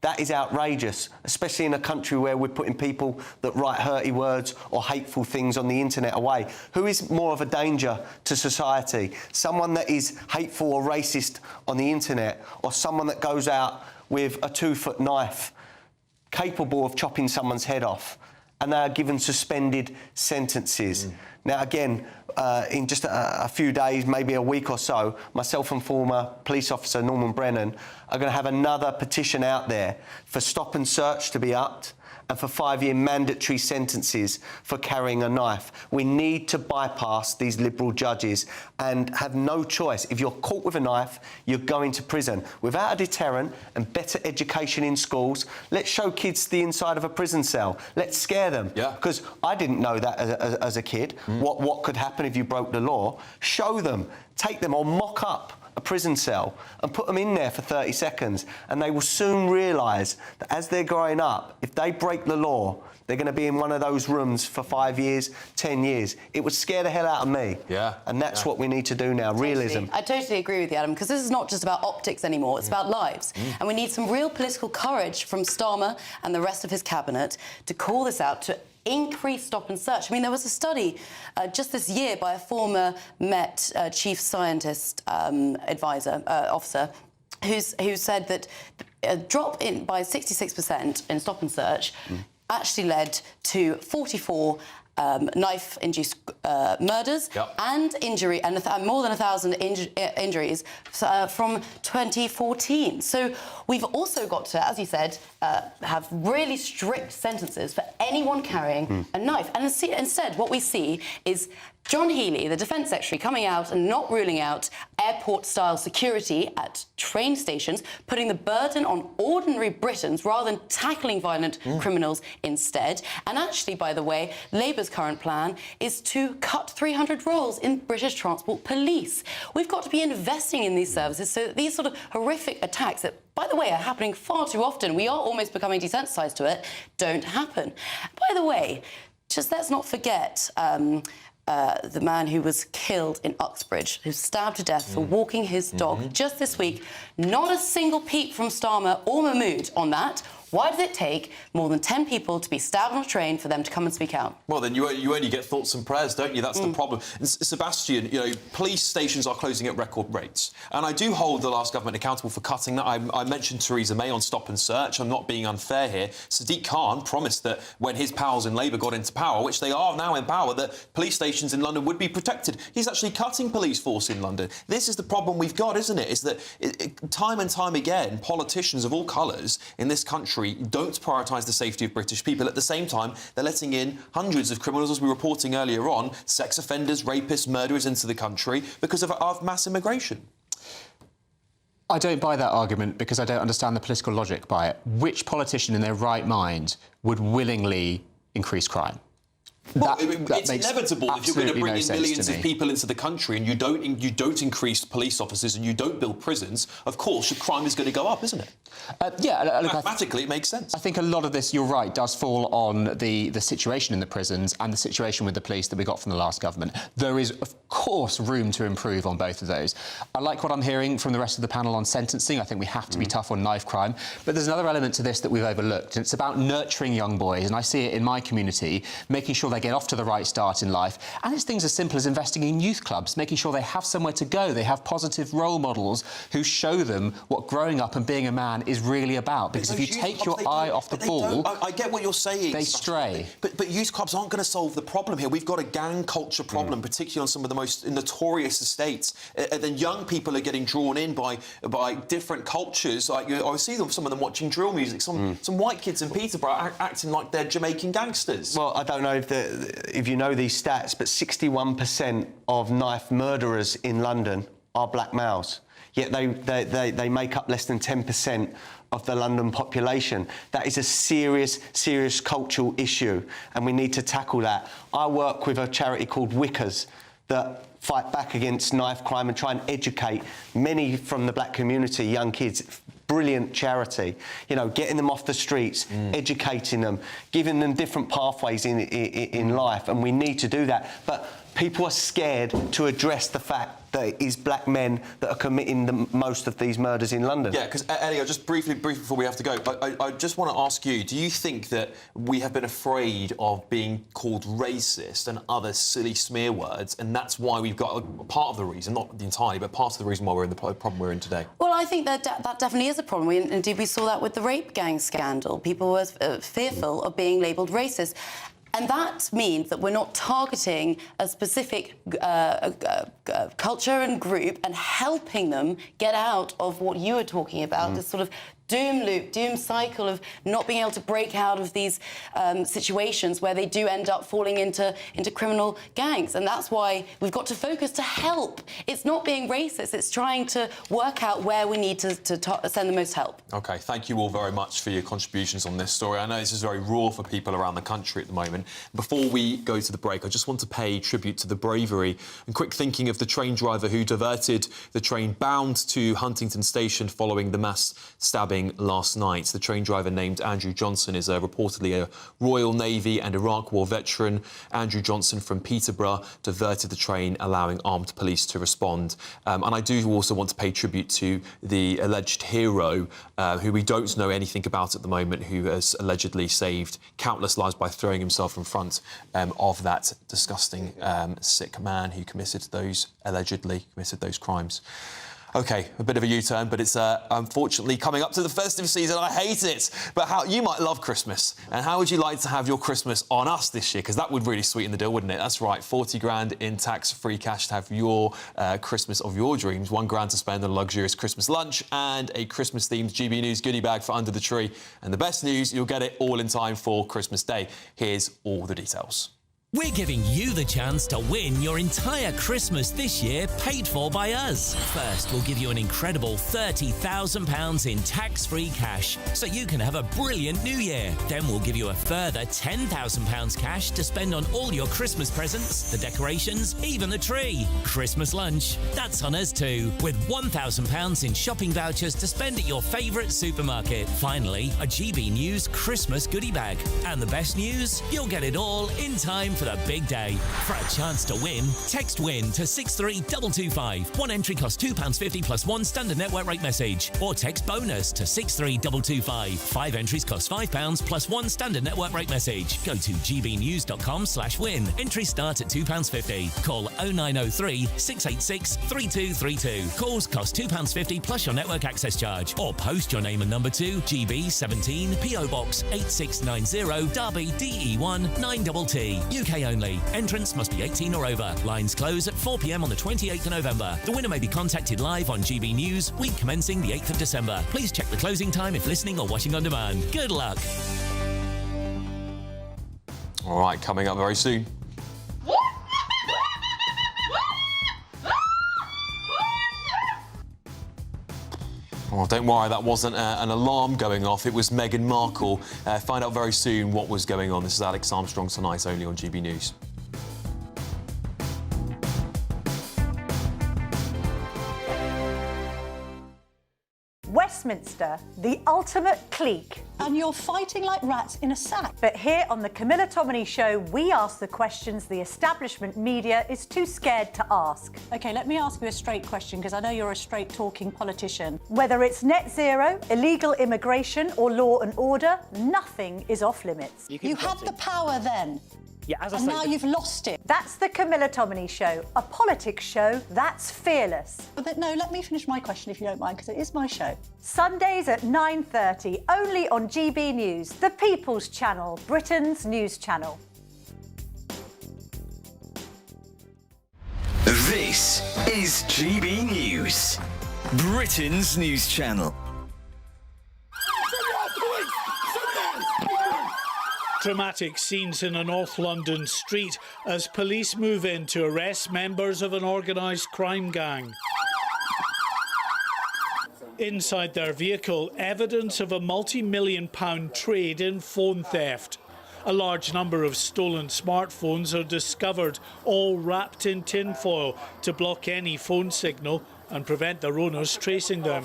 That is outrageous, especially in a country where we're putting people that write hurty words or hateful things on the internet away. Who is more of a danger to society? Someone that is hateful or racist on the internet, or someone that goes out with a 2-foot knife capable of chopping someone's head off, and they are given suspended sentences. Now, again, in just a few days, maybe a week or so, myself and former police officer Norman Brennan are going to have another petition out there for stop and search to be upped and for 5-year mandatory sentences for carrying a knife. We need to bypass these liberal judges and have no choice. If you're caught with a knife, you're going to prison. Without a deterrent and better education in schools, let's show kids the inside of a prison cell. Let's scare them. Because I didn't know that as a kid, what could happen if you broke the law. Show them, take them, or mock up a prison cell and put them in there for 30 seconds, and they will soon realise that as they're growing up, if they break the law, they're going to be in one of those rooms for 5 years, 10 years. It would scare the hell out of me. And that's what we need to do now, realism. I totally agree with you, Adam, because this is not just about optics anymore, it's about lives. And we need some real political courage from Starmer and the rest of his cabinet to call this out, to increase stop and search. I mean, there was a study just this year by a former Met chief scientist officer who said that a drop by 66% in stop and search actually led to 44 knife-induced murders and injury, and more than 1,000 injuries from 2014. So we've also got to, as you said, have really strict sentences for anyone carrying a knife. And instead, what we see is John Healey, the Defence Secretary, coming out and not ruling out airport-style security at train stations, putting the burden on ordinary Britons rather than tackling violent criminals instead. And actually, by the way, Labour's current plan is to cut 300 roles in British Transport Police. We've got to be investing in these services so that these sort of horrific attacks that, by the way, are happening far too often, we are almost becoming desensitised to it, don't happen. By the way, just let's not forget the man who was killed in Uxbridge, who was stabbed to death for walking his dog just this week. Not a single peep from Starmer or Mahmood on that. Why did it take more than 10 people to be stabbed on a train for them to come and speak out? Well, then you only get thoughts and prayers, don't you? That's the problem. And Sebastian, you know, police stations are closing at record rates. And I do hold the last government accountable for cutting that. I mentioned Theresa May on stop and search. I'm not being unfair here. Sadiq Khan promised that when his pals in Labour got into power, which they are now in power, that police stations in London would be protected. He's actually cutting police force in London. This is the problem we've got, isn't it? Is that time and time again, politicians of all colours in this country don't prioritise the safety of British people. At the same time, they're letting in hundreds of criminals, as we were reporting earlier on, sex offenders, rapists, murderers into the country because of mass immigration. I don't buy that argument because I don't understand the political logic by it. Which politician in their right mind would willingly increase crime? It's inevitable if you're going to bring in millions of me. people into the country and you don't increase police officers and you don't build prisons. Of course, your crime is going to go up, isn't it? Mathematically, it makes sense. I think a lot of this, you're right, does fall on the situation in the prisons and the situation with the police that we got from the last government. There is, of course, room to improve on both of those. I like what I'm hearing from the rest of the panel on sentencing. I think we have to be tough on knife crime. But there's another element to this that we've overlooked, and it's about nurturing young boys. And I see it in my community, making sure they get off to the right start in life. And it's things as simple as investing in youth clubs, making sure they have somewhere to go. They have positive role models who show them what growing up and being a man is really about. Because if you take your eye off the ball... I get what you're saying. They stray. But youth clubs aren't going to solve the problem here. We've got a gang culture problem, particularly on some of the most notorious estates. And then young people are getting drawn in by different cultures. Like I see some of them watching drill music. Some white kids in Peterborough acting like they're Jamaican gangsters. Well, I don't know if you know these stats, but 61% of knife murderers in London are black males. Yet they make up less than 10% of the London population. That is a serious cultural issue, and we need to tackle that. I work with a charity called Wickers that fight back against knife crime and try and educate many from the black community, young kids. Brilliant charity, you know, getting them off the streets, educating them, giving them different pathways in life, and we need to do that. But people are scared to address the fact that it is black men that are committing the most of these murders in London. Yeah, because, Ellie, just briefly before we have to go, I just want to ask you, do you think that we have been afraid of being called racist and other silly smear words, and that's why we've got part of the reason, not the entirety, but part of the reason why we're in the problem we're in today? Well, I think that definitely is a problem. Indeed, we saw that with the rape gang scandal. People were fearful of being labelled racist. And that means that we're not targeting a specific culture and group and helping them get out of what you were talking about, this sort of doom loop, doom cycle of not being able to break out of these situations where they do end up falling into criminal gangs. And that's why we've got to focus to help. It's not being racist, it's trying to work out where we need to send the most help. OK, thank you all very much for your contributions on this story. I know this is very raw for people around the country at the moment. Before we go to the break, I just want to pay tribute to the bravery and quick thinking of the train driver who diverted the train bound to Huntington Station following the mass stabbing last night. The train driver named Andrew Johnson is reportedly a Royal Navy and Iraq War veteran. Andrew Johnson from Peterborough diverted the train, allowing armed police to respond. And I do also want to pay tribute to the alleged hero, who we don't know anything about at the moment, who has allegedly saved countless lives by throwing himself in front of that disgusting sick man who allegedly committed those crimes. OK, a bit of a U-turn, but it's unfortunately coming up to the festive season. I hate it. But you might love Christmas. And how would you like to have your Christmas on us this year? Because that would really sweeten the deal, wouldn't it? That's right, 40 grand in tax-free cash to have your Christmas of your dreams. 1 grand to spend on a luxurious Christmas lunch and a Christmas-themed GB News goodie bag for under the tree. And the best news, you'll get it all in time for Christmas Day. Here's all the details. We're giving you the chance to win your entire Christmas this year paid for by us. First, we'll give you an incredible £30,000 in tax-free cash so you can have a brilliant new year. Then we'll give you a further £10,000 cash to spend on all your Christmas presents, the decorations, even the tree. Christmas lunch, that's on us too, with £1,000 in shopping vouchers to spend at your favourite supermarket. Finally, a GB News Christmas goodie bag. And the best news? You'll get it all in time for the big day. For a chance to win, text WIN to 63225. One entry costs £2.50 plus one standard network rate message. Or text BONUS to 63225. 5 entries cost £5 plus one standard network rate message. Go to gbnews.com/win. Entries start at £2.50. Call 0903 686 3232. Calls cost £2.50 plus your network access charge. Or post your name and number to GB17 PO Box 8690 Derby DE1 9TT. UK only. Entrance must be 18 or over. Lines close at 4 p.m. on the 28th of November. The winner may be contacted live on GB News, week commencing the 8th of December. Please check the closing time if listening or watching on demand. Good luck. All right, coming up very soon. Oh, don't worry, that wasn't an alarm going off. It was Meghan Markle. Find out very soon what was going on. This is Alex Armstrong tonight, only on GB News. Westminster, the ultimate clique. And you're fighting like rats in a sack. But here on the Camilla Tominey Show, we ask the questions the establishment media is too scared to ask. OK, let me ask you a straight question, because I know you're a straight-talking politician. Whether it's net zero, illegal immigration or law and order, nothing is off-limits. You had the power then. Yeah, as I and say, now you've lost it. That's the Camilla Tominey Show, a politics show that's fearless. But no, let me finish my question if you don't mind, because it is my show. Sundays at 9:30, only on GB News, the People's Channel, Britain's news channel. This is GB News, Britain's news channel. Dramatic scenes in a North London street as police move in to arrest members of an organised crime gang. Inside their vehicle, evidence of a multi-million-pound trade in phone theft. A large number of stolen smartphones are discovered, all wrapped in tinfoil to block any phone signal and prevent their owners tracing them.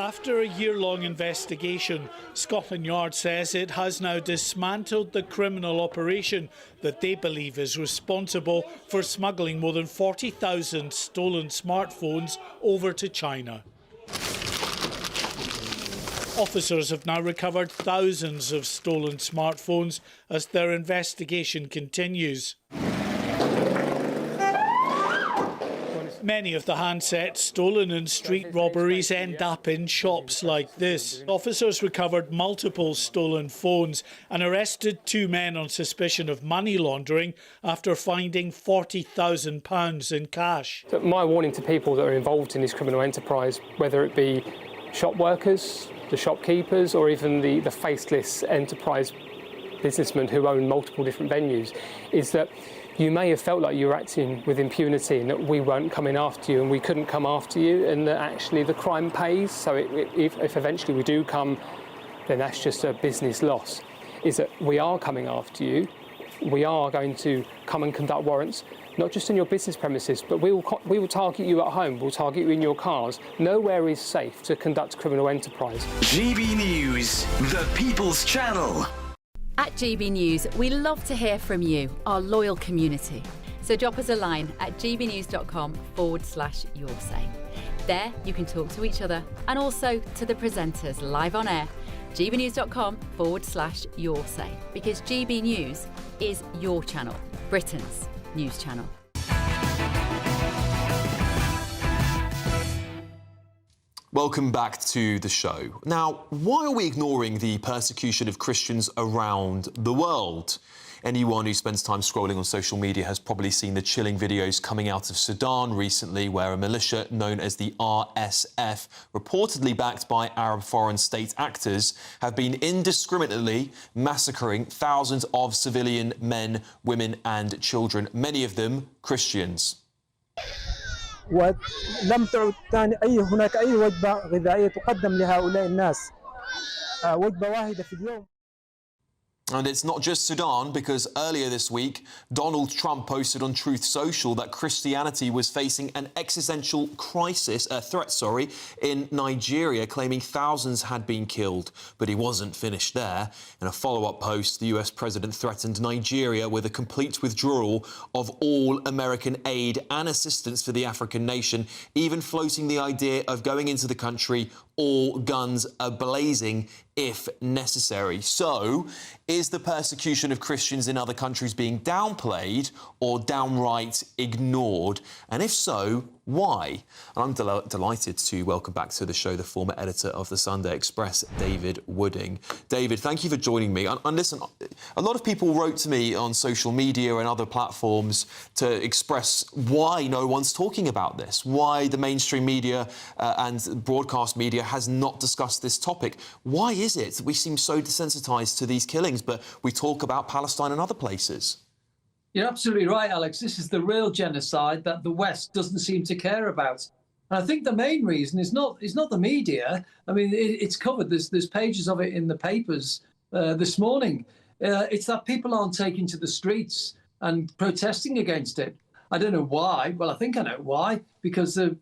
After a year-long investigation, Scotland Yard says it has now dismantled the criminal operation that they believe is responsible for smuggling more than 40,000 stolen smartphones over to China. Officers have now recovered thousands of stolen smartphones as their investigation continues. Many of the handsets stolen in street robberies end up in shops like this. Officers recovered multiple stolen phones and arrested 2 men on suspicion of money laundering after finding £40,000 in cash. So my warning to people that are involved in this criminal enterprise, whether it be shop workers, the shopkeepers, or even the faceless enterprise businessmen who own multiple different venues, is that you may have felt like you were acting with impunity and that we weren't coming after you and we couldn't come after you, and that actually the crime pays. So if eventually we do come, then that's just a business loss. Is that we are coming after you. We are going to come and conduct warrants, not just in your business premises, but we will target you at home. We'll target you in your cars. Nowhere is safe to conduct criminal enterprise. GB News, the People's Channel. At GB News, we love to hear from you, our loyal community. So drop us a line at gbnews.com/yoursay. There you can talk to each other and also to the presenters live on air. gbnews.com/yoursay, because GB News is your channel, Britain's news channel. Welcome back to the show. Now, why are we ignoring the persecution of Christians around the world? Anyone who spends time scrolling on social media has probably seen the chilling videos coming out of Sudan recently, where a militia known as the RSF, reportedly backed by Arab foreign state actors, have been indiscriminately massacring thousands of civilian men, women and children, many of them Christians. ولم تعد هناك أي وجبة غذائية تقدم لهؤلاء الناس وجبة واحدة في اليوم. And it's not just Sudan, because earlier this week, Donald Trump posted on Truth Social that Christianity was facing an existential threat, in Nigeria, claiming thousands had been killed. But he wasn't finished there. In a follow-up post, the US president threatened Nigeria with a complete withdrawal of all American aid and assistance for the African nation, even floating the idea of going into the country all guns a-blazing if necessary. So, is the persecution of Christians in other countries being downplayed or downright ignored? And if so, why? And I'm delighted to welcome back to the show the former editor of the Sunday Express, David Wooding. David, thank you for joining me. And listen, a lot of people wrote to me on social media and other platforms to express why no one's talking about this, why the mainstream media and broadcast media has not discussed this topic. Why is it that we seem so desensitised to these killings, but we talk about Palestine and other places? You're absolutely right, Alex. This is the real genocide that the West doesn't seem to care about. And I think the main reason is not the media. I mean, it's covered. There's pages of it in the papers this morning. It's that people aren't taking to the streets and protesting against it. I don't know why. Well, I think I know why. Because the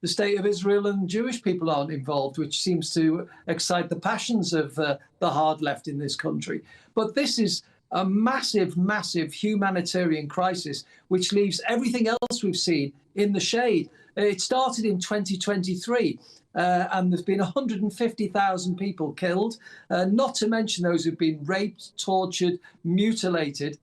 state of Israel and Jewish people aren't involved, which seems to excite the passions of the hard left in this country. But this is a massive, massive humanitarian crisis, which leaves everything else we've seen in the shade. It started in 2023, and there's been 150,000 people killed, not to mention those who've been raped, tortured, mutilated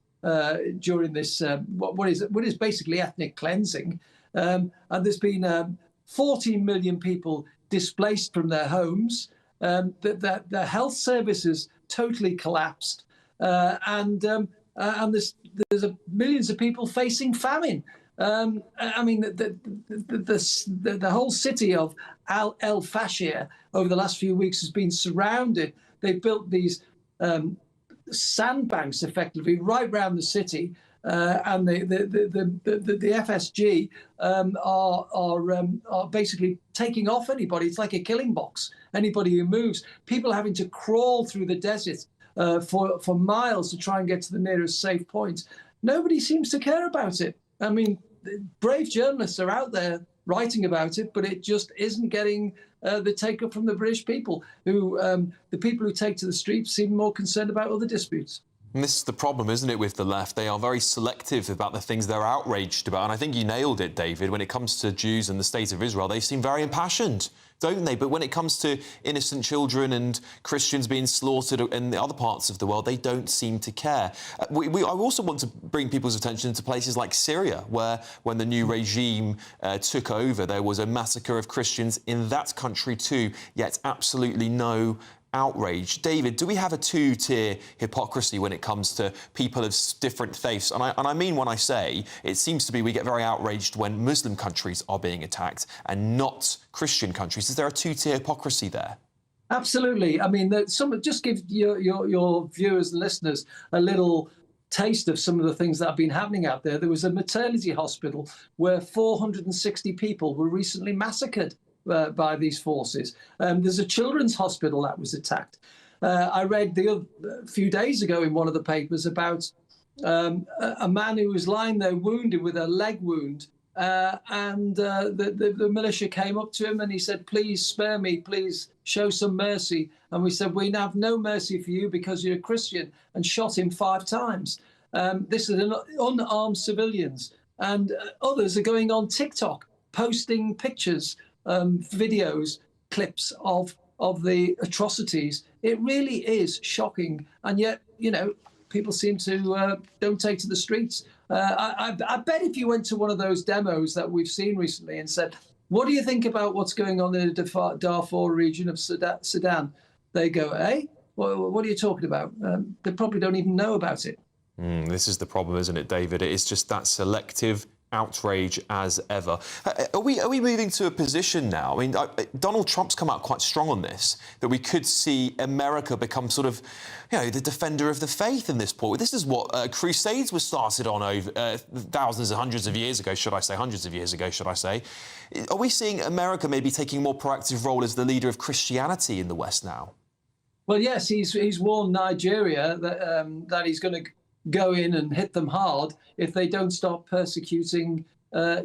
during this, what is basically ethnic cleansing. And there's been 14 million people displaced from their homes. The health services totally collapsed. And there's millions of people facing famine. I mean, the whole city of El Fasher over the last few weeks has been surrounded. They've built these sandbanks effectively right around the city, and the FSG are basically taking off anybody. It's like a killing box. Anybody who moves, people having to crawl through the desert for miles to try and get to the nearest safe point. Nobody seems to care about it. I mean, brave journalists are out there writing about it, but it just isn't getting the take-up from the British people, who the people who take to the streets seem more concerned about other disputes. And this is the problem, isn't it, with the left? They are very selective about the things they're outraged about. And I think you nailed it, David. When it comes to Jews and the state of Israel, they seem very impassioned, don't they? But when it comes to innocent children and Christians being slaughtered in the other parts of the world, they don't seem to care. I also want to bring people's attention to places like Syria, where when the new regime took over, there was a massacre of Christians in that country too, yet absolutely no outrage. David, do we have a two-tier hypocrisy when it comes to people of different faiths? And I mean when I say it seems to be we get very outraged when Muslim countries are being attacked and not Christian countries. Is there a two-tier hypocrisy there? Absolutely. I mean, just give your viewers and listeners a little taste of some of the things that have been happening out there. There was a maternity hospital where 460 people were recently massacred by these forces. There's a children's hospital that was attacked. I read a few days ago in one of the papers about a man who was lying there wounded with a leg wound, and the militia came up to him and he said, "Please spare me, please show some mercy." And we said, "We have no mercy for you because you're a Christian," and shot him 5 times. This is unarmed civilians. And others are going on TikTok, posting pictures, videos, clips of the atrocities. It really is shocking, and yet, you know, people seem to don't take to the streets. I bet if you went to one of those demos that we've seen recently and said, "What do you think about what's going on in the Darfur region of Sudan?" They go, "Eh? What are you talking about?" They probably don't even know about it. This is the problem, isn't it, David? It is just that selective outrage as ever. Are we moving to a position now? I mean, Donald Trump's come out quite strong on this, that we could see America become sort of, you know, the defender of the faith in this point. This is what crusades were started on over thousands and hundreds of years ago, should I say. Are we seeing America maybe taking a more proactive role as the leader of Christianity in the West now? Well, yes, he's warned Nigeria that he's going to go in and hit them hard if they don't stop persecuting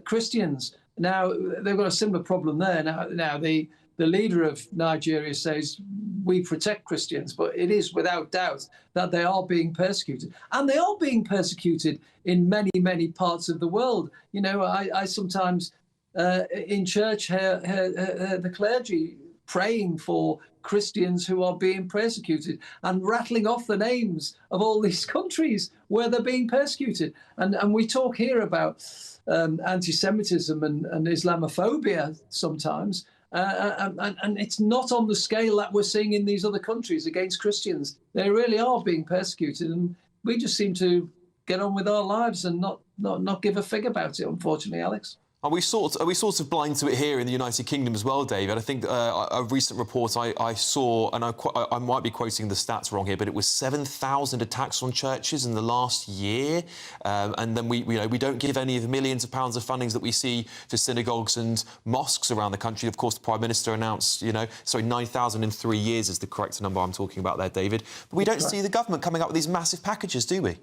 Christians. Now, they've got a similar problem there. Now the leader of Nigeria says, "We protect Christians," but it is without doubt that they are being persecuted. And they are being persecuted in many, many parts of the world. You know, I sometimes in church hear the clergy praying for Christians who are being persecuted and rattling off the names of all these countries where they're being persecuted. And we talk here about anti-Semitism and Islamophobia sometimes, and it's not on the scale that we're seeing in these other countries against Christians. They really are being persecuted, and we just seem to get on with our lives and not give a fig about it, unfortunately, Alex. Are we sort of blind to it here in the United Kingdom as well, David? I think a recent report I saw, and I might be quoting the stats wrong here, but it was 7,000 attacks on churches in the last year, and then we don't give any of the millions of pounds of fundings that we see for synagogues and mosques around the country. Of course, the Prime Minister announced, 9,000 in 3 years is the correct number I'm talking about there, David. But we don't see the government coming up with these massive packages, do we?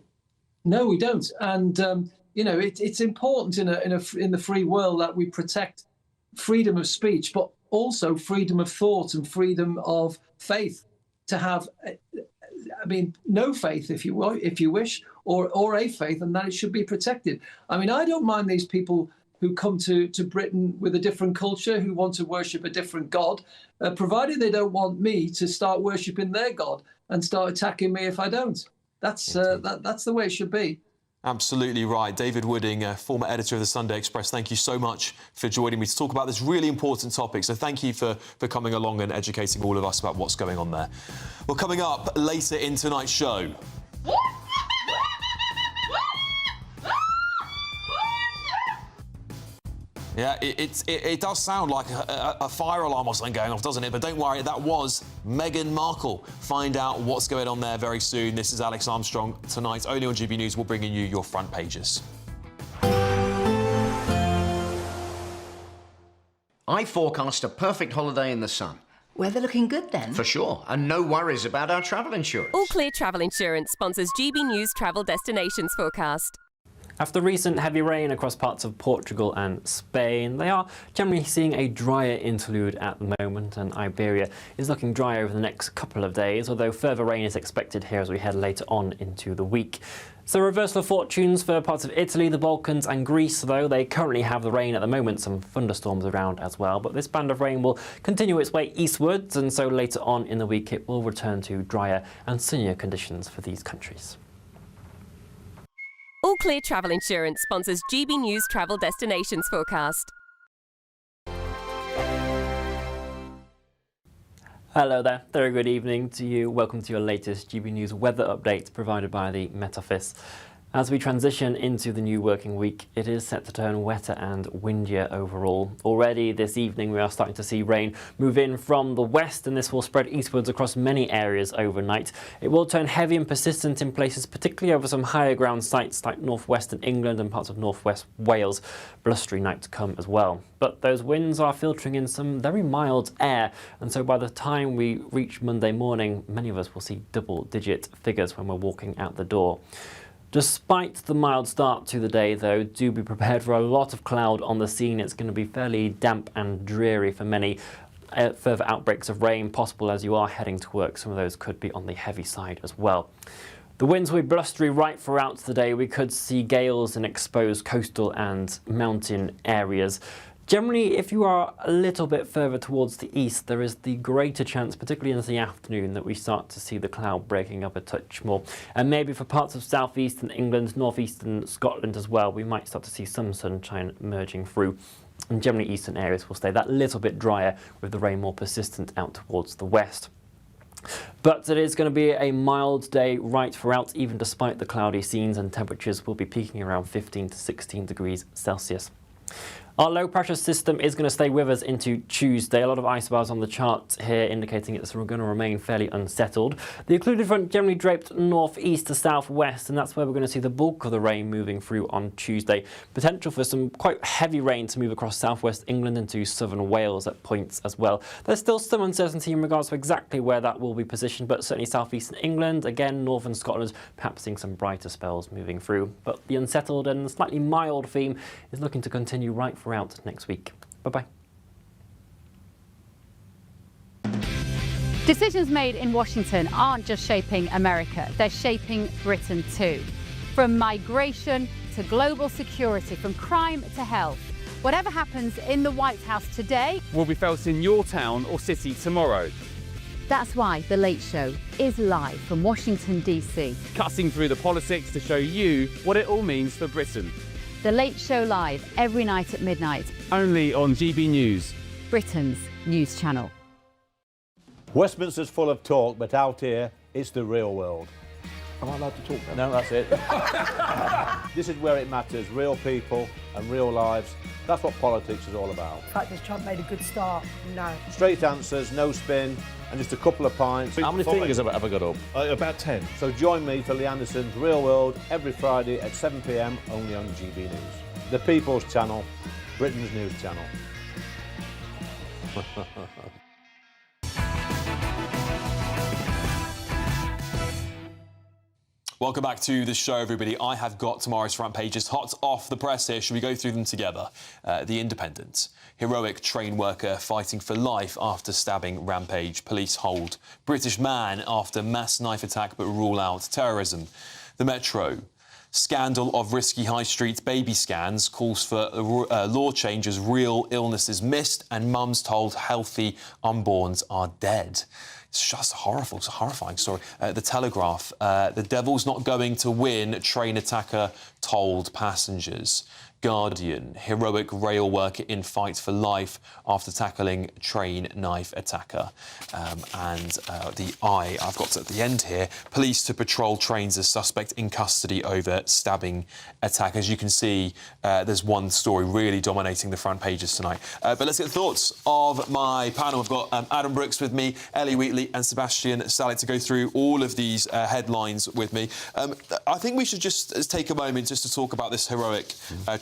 No, we don't, and. It's important in the free world that we protect freedom of speech, but also freedom of thought and freedom of faith. To have, no faith, if you wish, or a faith, and that it should be protected. I don't mind these people who come to Britain with a different culture, who want to worship a different God, provided they don't want me to start worshipping their God and start attacking me if I don't. That's the way it should be. Absolutely right. David Wooding, former editor of the Sunday Express, thank you so much for joining me to talk about this really important topic. So thank you for coming along and educating all of us about what's going on there. Well, coming up later in tonight's show... Yeah, it does sound like a fire alarm or something going off, doesn't it? But don't worry, that was Meghan Markle. Find out what's going on there very soon. This is Alex Armstrong. Tonight, only on GB News, we're bringing you your front pages. I forecast a perfect holiday in the sun. Weather looking good then? For sure, and no worries about our travel insurance. All Clear Travel Insurance sponsors GB News Travel Destinations Forecast. After recent heavy rain across parts of Portugal and Spain, they are generally seeing a drier interlude at the moment, and Iberia is looking dry over the next couple of days, although further rain is expected here as we head later on into the week. So reversal of fortunes for parts of Italy, the Balkans and Greece, though they currently have the rain at the moment, some thunderstorms around as well. But this band of rain will continue its way eastwards, and so later on in the week it will return to drier and sunnier conditions for these countries. All Clear Travel Insurance sponsors GB News Travel Destinations Forecast. Hello there, very good evening to you. Welcome to your latest GB News weather update provided by the Met Office. As we transition into the new working week, it is set to turn wetter and windier overall. Already this evening we are starting to see rain move in from the west, and this will spread eastwards across many areas overnight. It will turn heavy and persistent in places, particularly over some higher ground sites like northwestern England and parts of northwest Wales. Blustery night to come as well. But those winds are filtering in some very mild air, and so by the time we reach Monday morning, many of us will see double-digit figures when we're walking out the door. Despite the mild start to the day, though, do be prepared for a lot of cloud on the scene. It's going to be fairly damp and dreary for many. Further outbreaks of rain possible as you are heading to work. Some of those could be on the heavy side as well. The winds will be blustery right throughout the day. We could see gales in exposed coastal and mountain areas. Generally, if you are a little bit further towards the east, there is the greater chance, particularly in the afternoon, that we start to see the cloud breaking up a touch more. And maybe for parts of southeastern England, northeastern Scotland as well, we might start to see some sunshine emerging through. And generally, eastern areas will stay that little bit drier, with the rain more persistent out towards the west. But it is going to be a mild day right throughout, even despite the cloudy scenes, and temperatures will be peaking around 15 to 16 degrees Celsius. Our low pressure system is going to stay with us into Tuesday. A lot of isobars on the chart here indicating it's going to remain fairly unsettled. The occluded front generally draped northeast to southwest, and that's where we're going to see the bulk of the rain moving through on Tuesday. Potential for some quite heavy rain to move across southwest England into southern Wales at points as well. There's still some uncertainty in regards to exactly where that will be positioned, but certainly southeastern England, again northern Scotland, perhaps seeing some brighter spells moving through. But the unsettled and slightly mild theme is looking to continue right throughout next week. Bye-bye. Decisions made in Washington aren't just shaping America, they're shaping Britain too. From migration to global security, from crime to health. Whatever happens in the White House today will be felt in your town or city tomorrow. That's why The Late Show is live from Washington, D.C. Cutting through the politics to show you what it all means for Britain. The Late Show live every night at midnight. Only on GB News, Britain's news channel. Westminster's full of talk, but out here, it's the real world. Am I allowed to talk now? No, that's it. This is where it matters, real people and real lives. That's what politics is all about. The fact that Trump made a good start, no. Straight answers, no spin, and just a couple of pints. How many fingers have I got up? About 10. So join me for Lee Anderson's Real World every Friday at 7 p.m, only on GB News. The People's Channel, Britain's news channel. Welcome back to the show, everybody. I have got tomorrow's front pages hot off the press here. Should we go through them together? The Independent. Heroic train worker fighting for life after stabbing rampage. Police hold British man after mass knife attack but rule out terrorism. The Metro. Scandal of risky high street baby scans calls for law changes. Real illnesses missed and mums told healthy unborns are dead. It's just horrible. It's a horrifying story. The Telegraph. The devil's not going to win, train attacker told passengers. Guardian. Heroic rail worker in fight for life after tackling train knife attacker. The Eye, I've got at the end here. Police to patrol trains as suspect in custody over stabbing attack. As you can see, there's one story really dominating the front pages tonight. But let's get the thoughts of my panel. I've got Adam Brooks with me, Ellie Wheatley and Sebastian Salek to go through all of these headlines with me. I think we should just take a moment just to talk about this heroic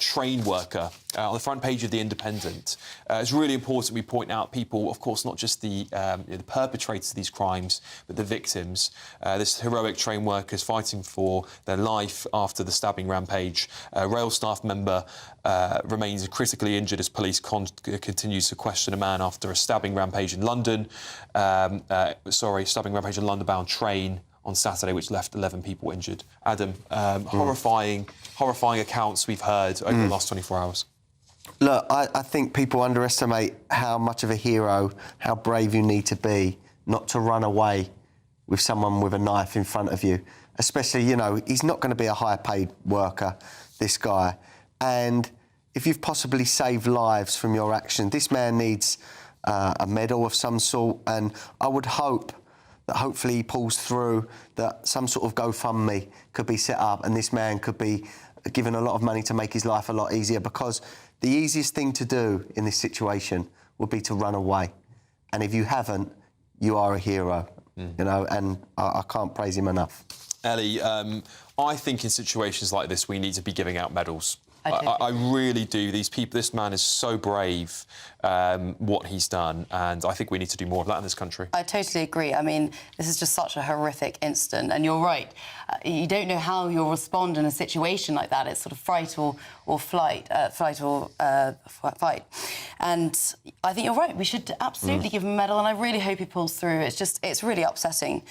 train worker on the front page of The Independent. It's really important we point out people, of course, not just the perpetrators of these crimes, but the victims. This heroic train worker is fighting for their life after the stabbing rampage. A rail staff member remains critically injured as police continues to question a man after a stabbing rampage in London. Stabbing rampage in London-bound train on Saturday, which left 11 people injured. Adam, horrifying accounts we've heard over the last 24 hours. Look, I think people underestimate how much of a hero, how brave you need to be not to run away with someone with a knife in front of you. Especially, you know, he's not going to be a high-paid worker, this guy. And if you've possibly saved lives from your action, this man needs a medal of some sort, and I would hope that hopefully he pulls through, that some sort of GoFundMe could be set up and this man could be given a lot of money to make his life a lot easier, because the easiest thing to do in this situation would be to run away. And if you haven't, you are a hero, you know, and I can't praise him enough. Ellie, I think in situations like this we need to be giving out medals. I really do. These people, this man is so brave, what he's done, and I think we need to do more of that in this country. I totally agree. I mean, this is just such a horrific incident, and you're right. You don't know how you'll respond in a situation like that. It's sort of fight or flight, fight or fight. And I think you're right. We should absolutely give him a medal, and I really hope he pulls through. It's really upsetting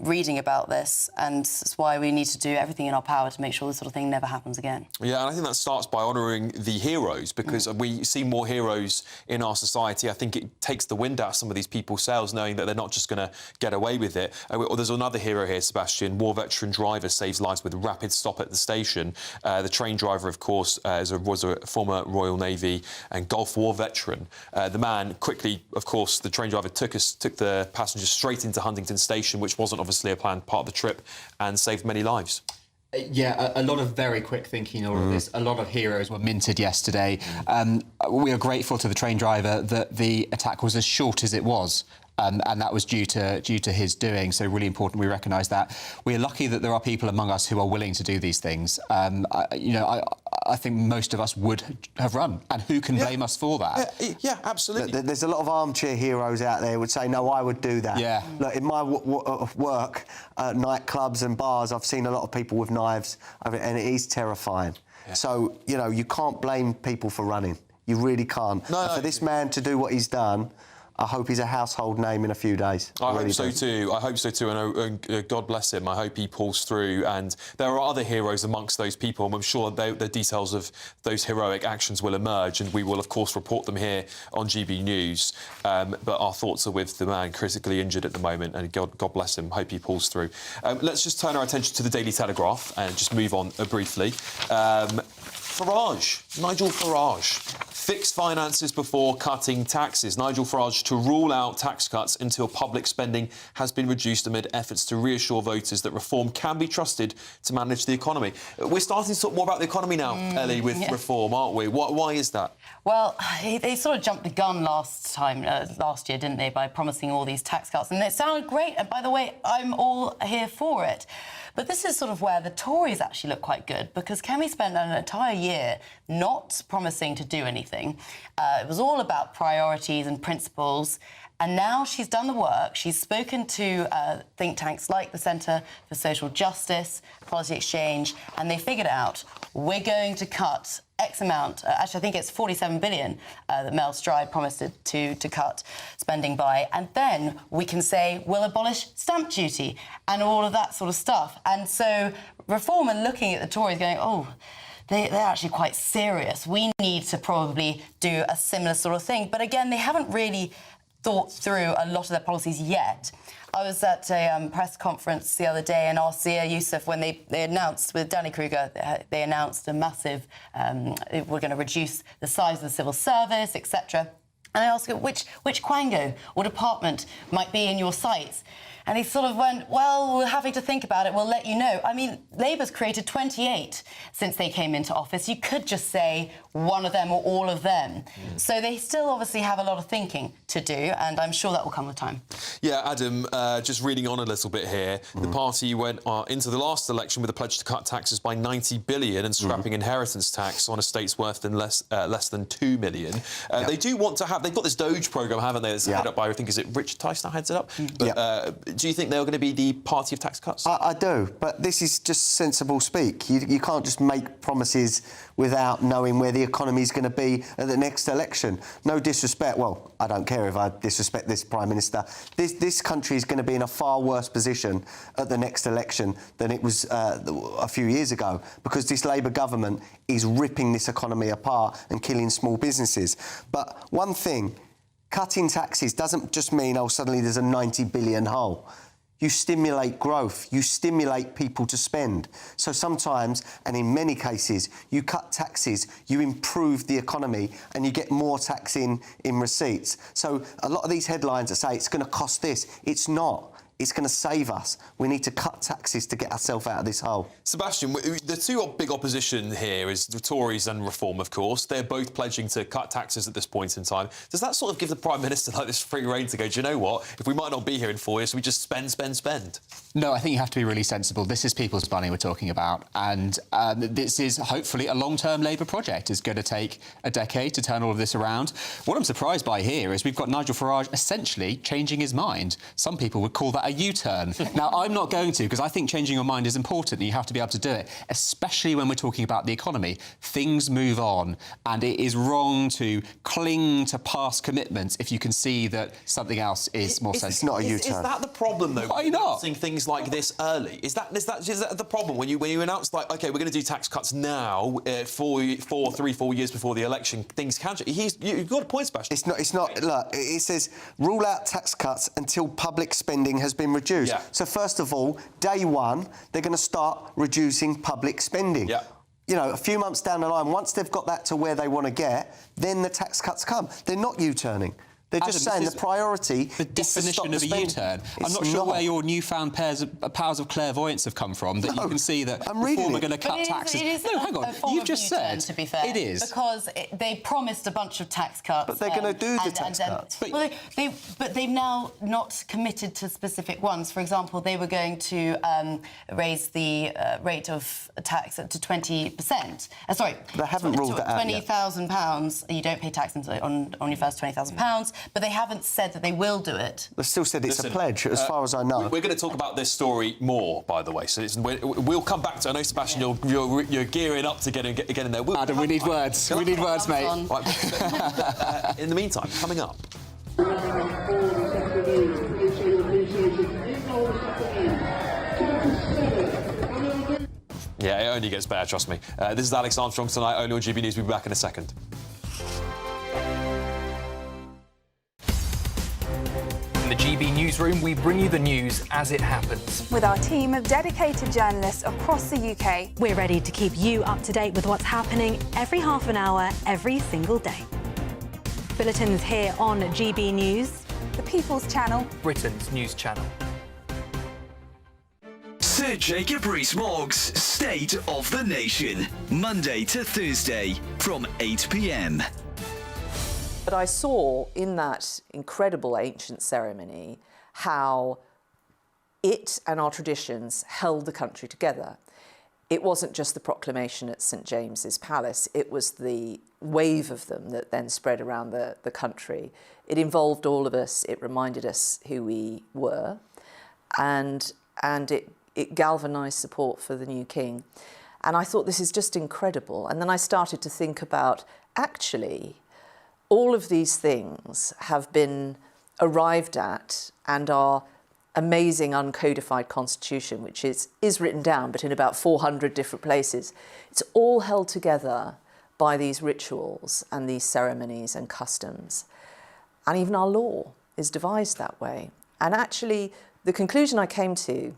reading about this, and it's why we need to do everything in our power to make sure this sort of thing never happens again. Yeah, and I think that starts by honouring the heroes, because we see more heroes in our society. I think it takes the wind out of some of these people's sails, knowing that they're not just going to get away with it. There's another hero here, Sebastian. War veteran driver saves lives with a rapid stop at the station. The train driver, of course, was a former Royal Navy and Gulf War veteran. The man quickly, of course, the train driver took the passengers straight into Huntington Station, which wasn't obviously a planned part of the trip, and saved many lives. Yeah, a lot of very quick thinking in all of this. A lot of heroes were minted yesterday. We are grateful to the train driver that the attack was as short as it was. And that was due to his doing. So really important we recognise that. We are lucky that there are people among us who are willing to do these things. I think most of us would have run, and who can blame us for that? Yeah, absolutely. There's a lot of armchair heroes out there who would say, no, I would do that. Yeah. Look, in my work, nightclubs and bars, I've seen a lot of people with knives, and it is terrifying. Yeah. So, you know, you can't blame people for running. You really can't. No, for this man to do what he's done, I hope he's a household name in a few days. I hope so too. I hope so too, and God bless him. I hope he pulls through. And there are other heroes amongst those people, and I'm sure the details of those heroic actions will emerge, and we will, of course, report them here on GB News. But our thoughts are with the man critically injured at the moment, and God bless him. Hope he pulls through. Let's just turn our attention to the Daily Telegraph and just move on briefly. Farage. Nigel Farage. Fix finances before cutting taxes. Nigel Farage to rule out tax cuts until public spending has been reduced amid efforts to reassure voters that reform can be trusted to manage the economy. We're starting to talk more about the economy now, Ellie, with reform, aren't we? Why is that? Well, they sort of jumped the gun last year, didn't they, by promising all these tax cuts. And it sounded great. And by the way, I'm all here for it. But this is sort of where the Tories actually look quite good, because Kemi spent an entire year not promising to do anything. It was all about priorities and principles. And now she's done the work. She's spoken to think tanks like the Centre for Social Justice, Policy Exchange, and they figured out we're going to cut X amount. Actually, I think it's 47 billion that Mel Stride promised to cut spending by. And then we can say we'll abolish stamp duty and all of that sort of stuff. And so Reform are looking at the Tories going, oh, they're actually quite serious. We need to probably do a similar sort of thing. But again, they haven't really thought through a lot of their policies yet. I was at a press conference the other day, and Arsia Youssef, when they announced with Danny Kruger, they announced a massive, we're going to reduce the size of the civil service, etc. And I asked him, which quango or department might be in your sights? And he sort of went, well, we're having to think about it, we'll let you know. I mean, Labour's created 28 since they came into office. You could just say one of them or all of them. So they still obviously have a lot of thinking to do, and I'm sure that will come with time. Yeah, Adam, just reading on a little bit here, the party went into the last election with a pledge to cut taxes by 90 billion and scrapping inheritance tax on estates worth less than 2 million. They do want to have, they've got this Doge programme, haven't they, that's headed up by, I think, is it Richard Tyson heads it up? But, do you think they're going to be the party of tax cuts? I do, but this is just sensible speak. You can't just make promises without knowing where the economy is going to be at the next election. No disrespect. Well, I don't care if I disrespect this Prime Minister. This country is going to be in a far worse position at the next election than it was a few years ago, because this Labour government is ripping this economy apart and killing small businesses. But one thing, cutting taxes doesn't just mean, oh, suddenly there's a 90 billion hole. You stimulate growth, you stimulate people to spend. So sometimes, and in many cases, you cut taxes, you improve the economy, and you get more tax in receipts. So a lot of these headlines that say it's going to cost this, it's not. It's going to save us. We need to cut taxes to get ourselves out of this hole. Sebastian, the two big opposition here is the Tories and Reform, of course. They're both pledging to cut taxes at this point in time. Does that sort of give the Prime Minister like this free rein to go, do you know what? If we might not be here in 4 years, we just spend, spend, spend? No, I think you have to be really sensible. This is people's money we're talking about, and this is hopefully a long-term Labour project. It's going to take a decade to turn all of this around. What I'm surprised by here is we've got Nigel Farage essentially changing his mind. Some people would call that a U-turn. Now, I'm not going to, because I think changing your mind is important and you have to be able to do it, especially when we're talking about the economy. Things move on, and it is wrong to cling to past commitments if you can see that something else is more sensible. It's not a U-turn. Is that the problem, though? Why not? Announcing things like this early. Is that the problem? When you announce, like, OK, we're going to do tax cuts now, 4 years before the election, things can change. You've got a point, Sebastian. It's not. Look, it says rule out tax cuts until public spending has been reduced. Yeah. So first of all, day one, they're going to start reducing public spending. Yeah. You know, a few months down the line, once they've got that to where they want to get, then the tax cuts come. They're not U-turning. They're just saying the priority the definition of a U-turn. I'm not sure where your newfound powers of clairvoyance have come from, that you can see that Reform are going to cut taxes. No, hang on. You've just said, to be fair, it is. Because they promised a bunch of tax cuts. But they're going to do the tax cuts. But they've now not committed to specific ones. For example, they were going to raise the rate of tax to 20%. Sorry. They haven't ruled that out yet. £20,000. You don't pay tax on your first £20,000. But they haven't said that they will do it. They've still said it's a pledge, as far as I know. We're going to talk about this story more, by the way. So we'll come back to. I know, Sebastian, you're gearing up to get in there. Adam, we need words. We need words, mate. Right, in the meantime, coming up. Yeah, it only gets better, trust me. This is Alex Armstrong tonight, only on GB News. We'll be back in a second. In the GB Newsroom, we bring you the news as it happens. With our team of dedicated journalists across the UK, we're ready to keep you up to date with what's happening every half an hour, every single day. Bulletins here on GB News, the People's Channel, Britain's news channel. Sir Jacob Rees-Mogg's State of the Nation, Monday to Thursday from 8 p.m. But I saw in that incredible ancient ceremony how it and our traditions held the country together. It wasn't just the proclamation at St James's Palace, it was the wave of them that then spread around the country. It involved all of us, it reminded us who we were, and it galvanised support for the new king. And I thought, this is just incredible. And then I started to think about, actually, all of these things have been arrived at, and our amazing uncodified constitution, which is written down, but in about 400 different places, it's all held together by these rituals and these ceremonies and customs. And even our law is devised that way. And actually, the conclusion I came to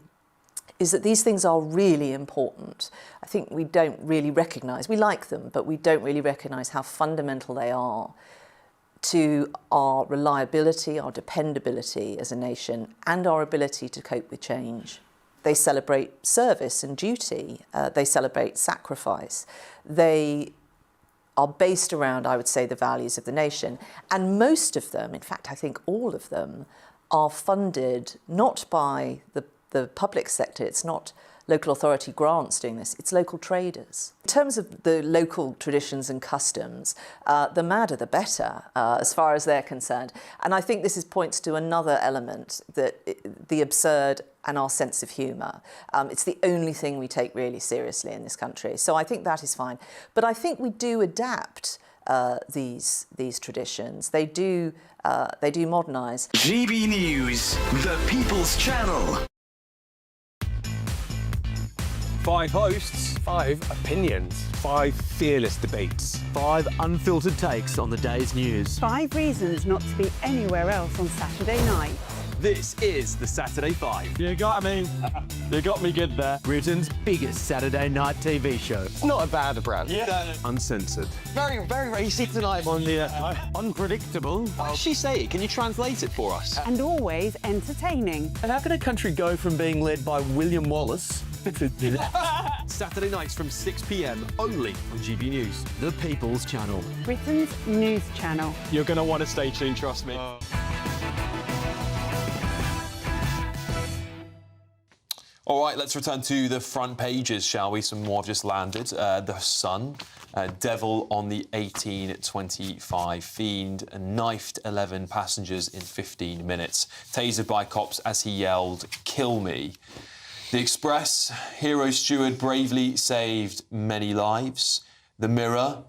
is that these things are really important. I think we don't really recognise, we like them, but we don't really recognise how fundamental they are to our reliability, our dependability as a nation, and our ability to cope with change. They celebrate service and duty. They celebrate sacrifice. They are based around, I would say, the values of the nation. And most of them, in fact, I think all of them, are funded not by the public sector. It's not local authority grants doing this, it's local traders. In terms of the local traditions and customs, the madder the better, as far as they're concerned. And I think this points to another element, that the absurd and our sense of humour. It's the only thing we take really seriously in this country. So I think that is fine. But I think we do adapt these traditions. They do modernise. GB News, the People's Channel. 5 hosts, 5 opinions, 5 fearless debates, 5 unfiltered takes on the day's news. 5 reasons not to be anywhere else on Saturday night. This is the Saturday 5. You got me good there. Britain's biggest Saturday night TV show. It's not a bad brand. Yeah. Uncensored. Very, very racy tonight. On the unpredictable. What did she say? Can you translate it for us? And always entertaining. And how can a country go from being led by William Wallace Saturday nights from 6 p.m. only on GB News, the People's Channel. Britain's news channel. You're going to want to stay tuned, trust me. All right, let's return to the front pages, shall we? Some more have just landed. The Sun, Devil on the 1825, fiend knifed 11 passengers in 15 minutes, tasered by cops as he yelled, "Kill me." The Express, hero steward bravely saved many lives. The Mirror,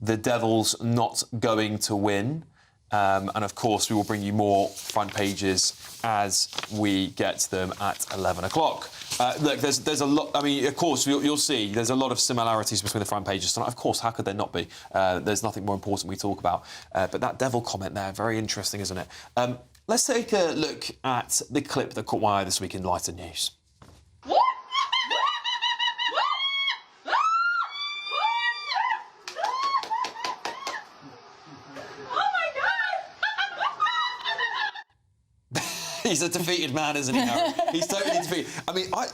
the Devil's not going to win. And of course, we will bring you more front pages as we get them at 11 o'clock. Look, there's a lot. I mean, of course, you'll see there's a lot of similarities between the front pages tonight. Of course, how could there not be? There's nothing more important we talk about. But that Devil comment there, very interesting, isn't it? Let's take a look at the clip that caught my eye this week in lighter news. He's a defeated man, isn't he, Harry? He's totally defeated. I mean, I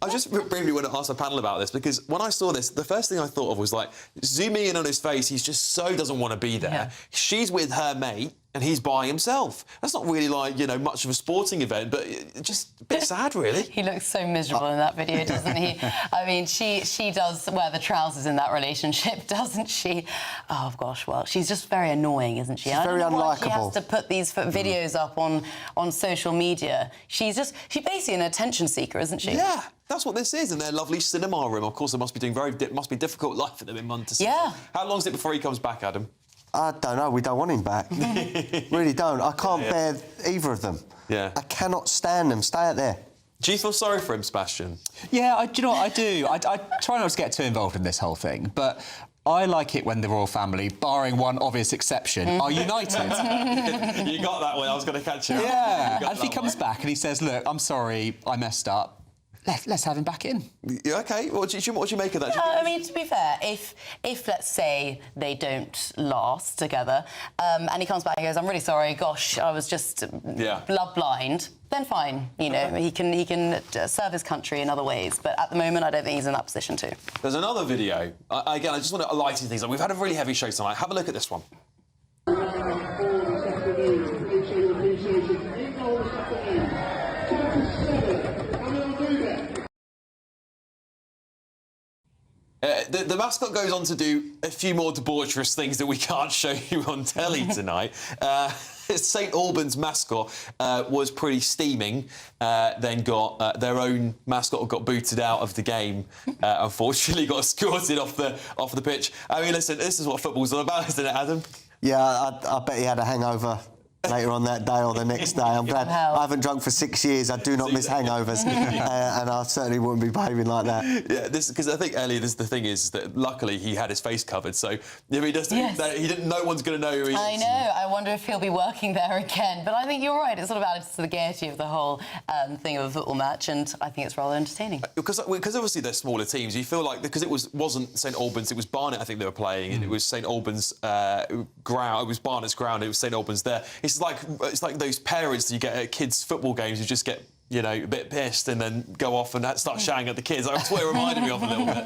just briefly want to ask the panel about this, because when I saw this, the first thing I thought of was, like, zooming in on his face, he's just so doesn't want to be there. Yeah. She's with her mate, and he's by himself. That's not really, like, you know, much of a sporting event, but just a bit sad, really. He looks so miserable in that video, doesn't he? I mean, she does wear the trousers in that relationship, doesn't she? Oh, gosh, well, she's just very annoying, isn't she? She's very unlikable. She has to put these videos up on social media. She's basically an attention seeker, isn't she? Yeah. That's what this is in their lovely cinema room. Of course, it must be doing must be difficult life for them in London. Yeah. How long is it before he comes back, Adam? I don't know. We don't want him back. Really don't. I can't bear either of them. Yeah. I cannot stand them. Stay out there. Do you feel sorry for him, Sebastian? Yeah, do you know what I do? I try not to get too involved in this whole thing, but I like it when the royal family, barring one obvious exception, are united. You got that one. I was going to catch you. Yeah. And if he comes back and he says, look, I'm sorry, I messed up, let's have him back in. Yeah, OK. What do you make of that? Yeah, I mean, to be fair, if let's say they don't last together, and he comes back and goes, I'm really sorry, gosh, I was just love blind, then fine. You know, he can serve his country in other ways. But at the moment, I don't think he's in that position to. There's another video. Again, I just want to lighten things up. We've had a really heavy show tonight. Have a look at this one. The mascot goes on to do a few more debaucherous things that we can't show you on telly tonight. St Albans mascot was pretty steaming, then got their own mascot got booted out of the game. Unfortunately, got escorted off the pitch. I mean, listen, this is what football's all about, isn't it, Adam? Yeah, I bet he had a hangover later on that day or the next day. I'm glad I haven't drunk for 6 years. I do not miss hangovers, and I certainly wouldn't be behaving like that. Yeah, because I think, Ellie, the thing is that luckily he had his face covered, so if he does, he didn't. No one's going to know who he is. I know. I wonder if he'll be working there again. But I think you're right. It's sort of added to the gaiety of the whole thing of a football match, and I think it's rather entertaining. Because obviously they're smaller teams. You feel like because it wasn't St Albans, it was Barnet. I think they were playing, and it was St Albans ground. It was Barnet's ground. It was St Albans there. It's like those parents that you get at kids' football games who just get, you know, a bit pissed and then go off and start shouting at the kids. That's what it reminded me of a little bit.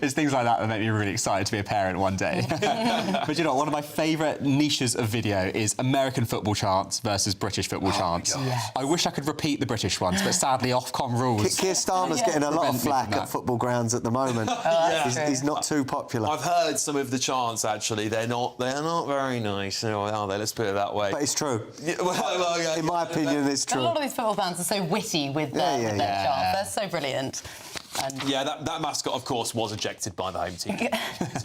It's things like that make me really excited to be a parent one day. But you know, one of my favourite niches of video is American football chants versus British football chants. Yes. I wish I could repeat the British ones, but sadly Ofcom rules. Keir Starmer's getting a lot of flack at football grounds at the moment. He's not too popular. I've heard some of the chants, actually. They're not very nice, are they? Let's put it that way. But it's true. Yeah, in my opinion, it's true. A lot of these football fans are so witty with their chants. They're so brilliant. And yeah, that mascot, of course, was ejected by the home team.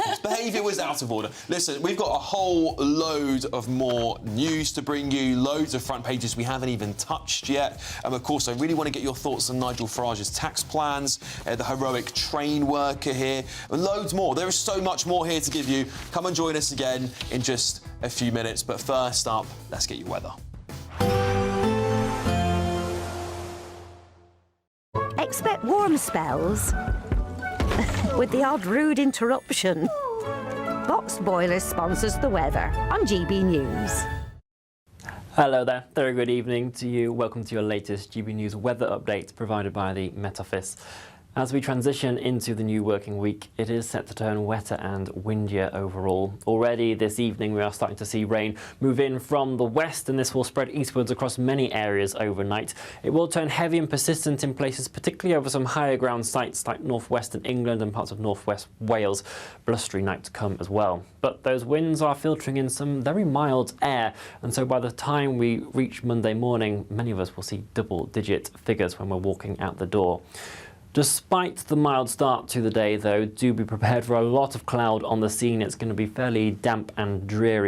His behaviour was out of order. Listen, we've got a whole load of more news to bring you, loads of front pages we haven't even touched yet. And, of course, I really want to get your thoughts on Nigel Farage's tax plans, the heroic train worker here, and loads more. There is so much more here to give you. Come and join us again in just a few minutes. But first up, let's get you weather. Expect warm spells with the odd rude interruption. Box Boilers sponsors the weather on GB News. Hello there, very good evening to you. Welcome to your latest GB News weather update provided by the Met Office. As we transition into the new working week, it is set to turn wetter and windier overall. Already this evening we are starting to see rain move in from the west, and this will spread eastwards across many areas overnight. It will turn heavy and persistent in places, particularly over some higher ground sites like northwestern England and parts of northwest Wales. Blustery night to come as well. But those winds are filtering in some very mild air, and so by the time we reach Monday morning, many of us will see double-digit figures when we're walking out the door. Despite the mild start to the day, though, do be prepared for a lot of cloud on the scene. It's going to be fairly damp and dreary.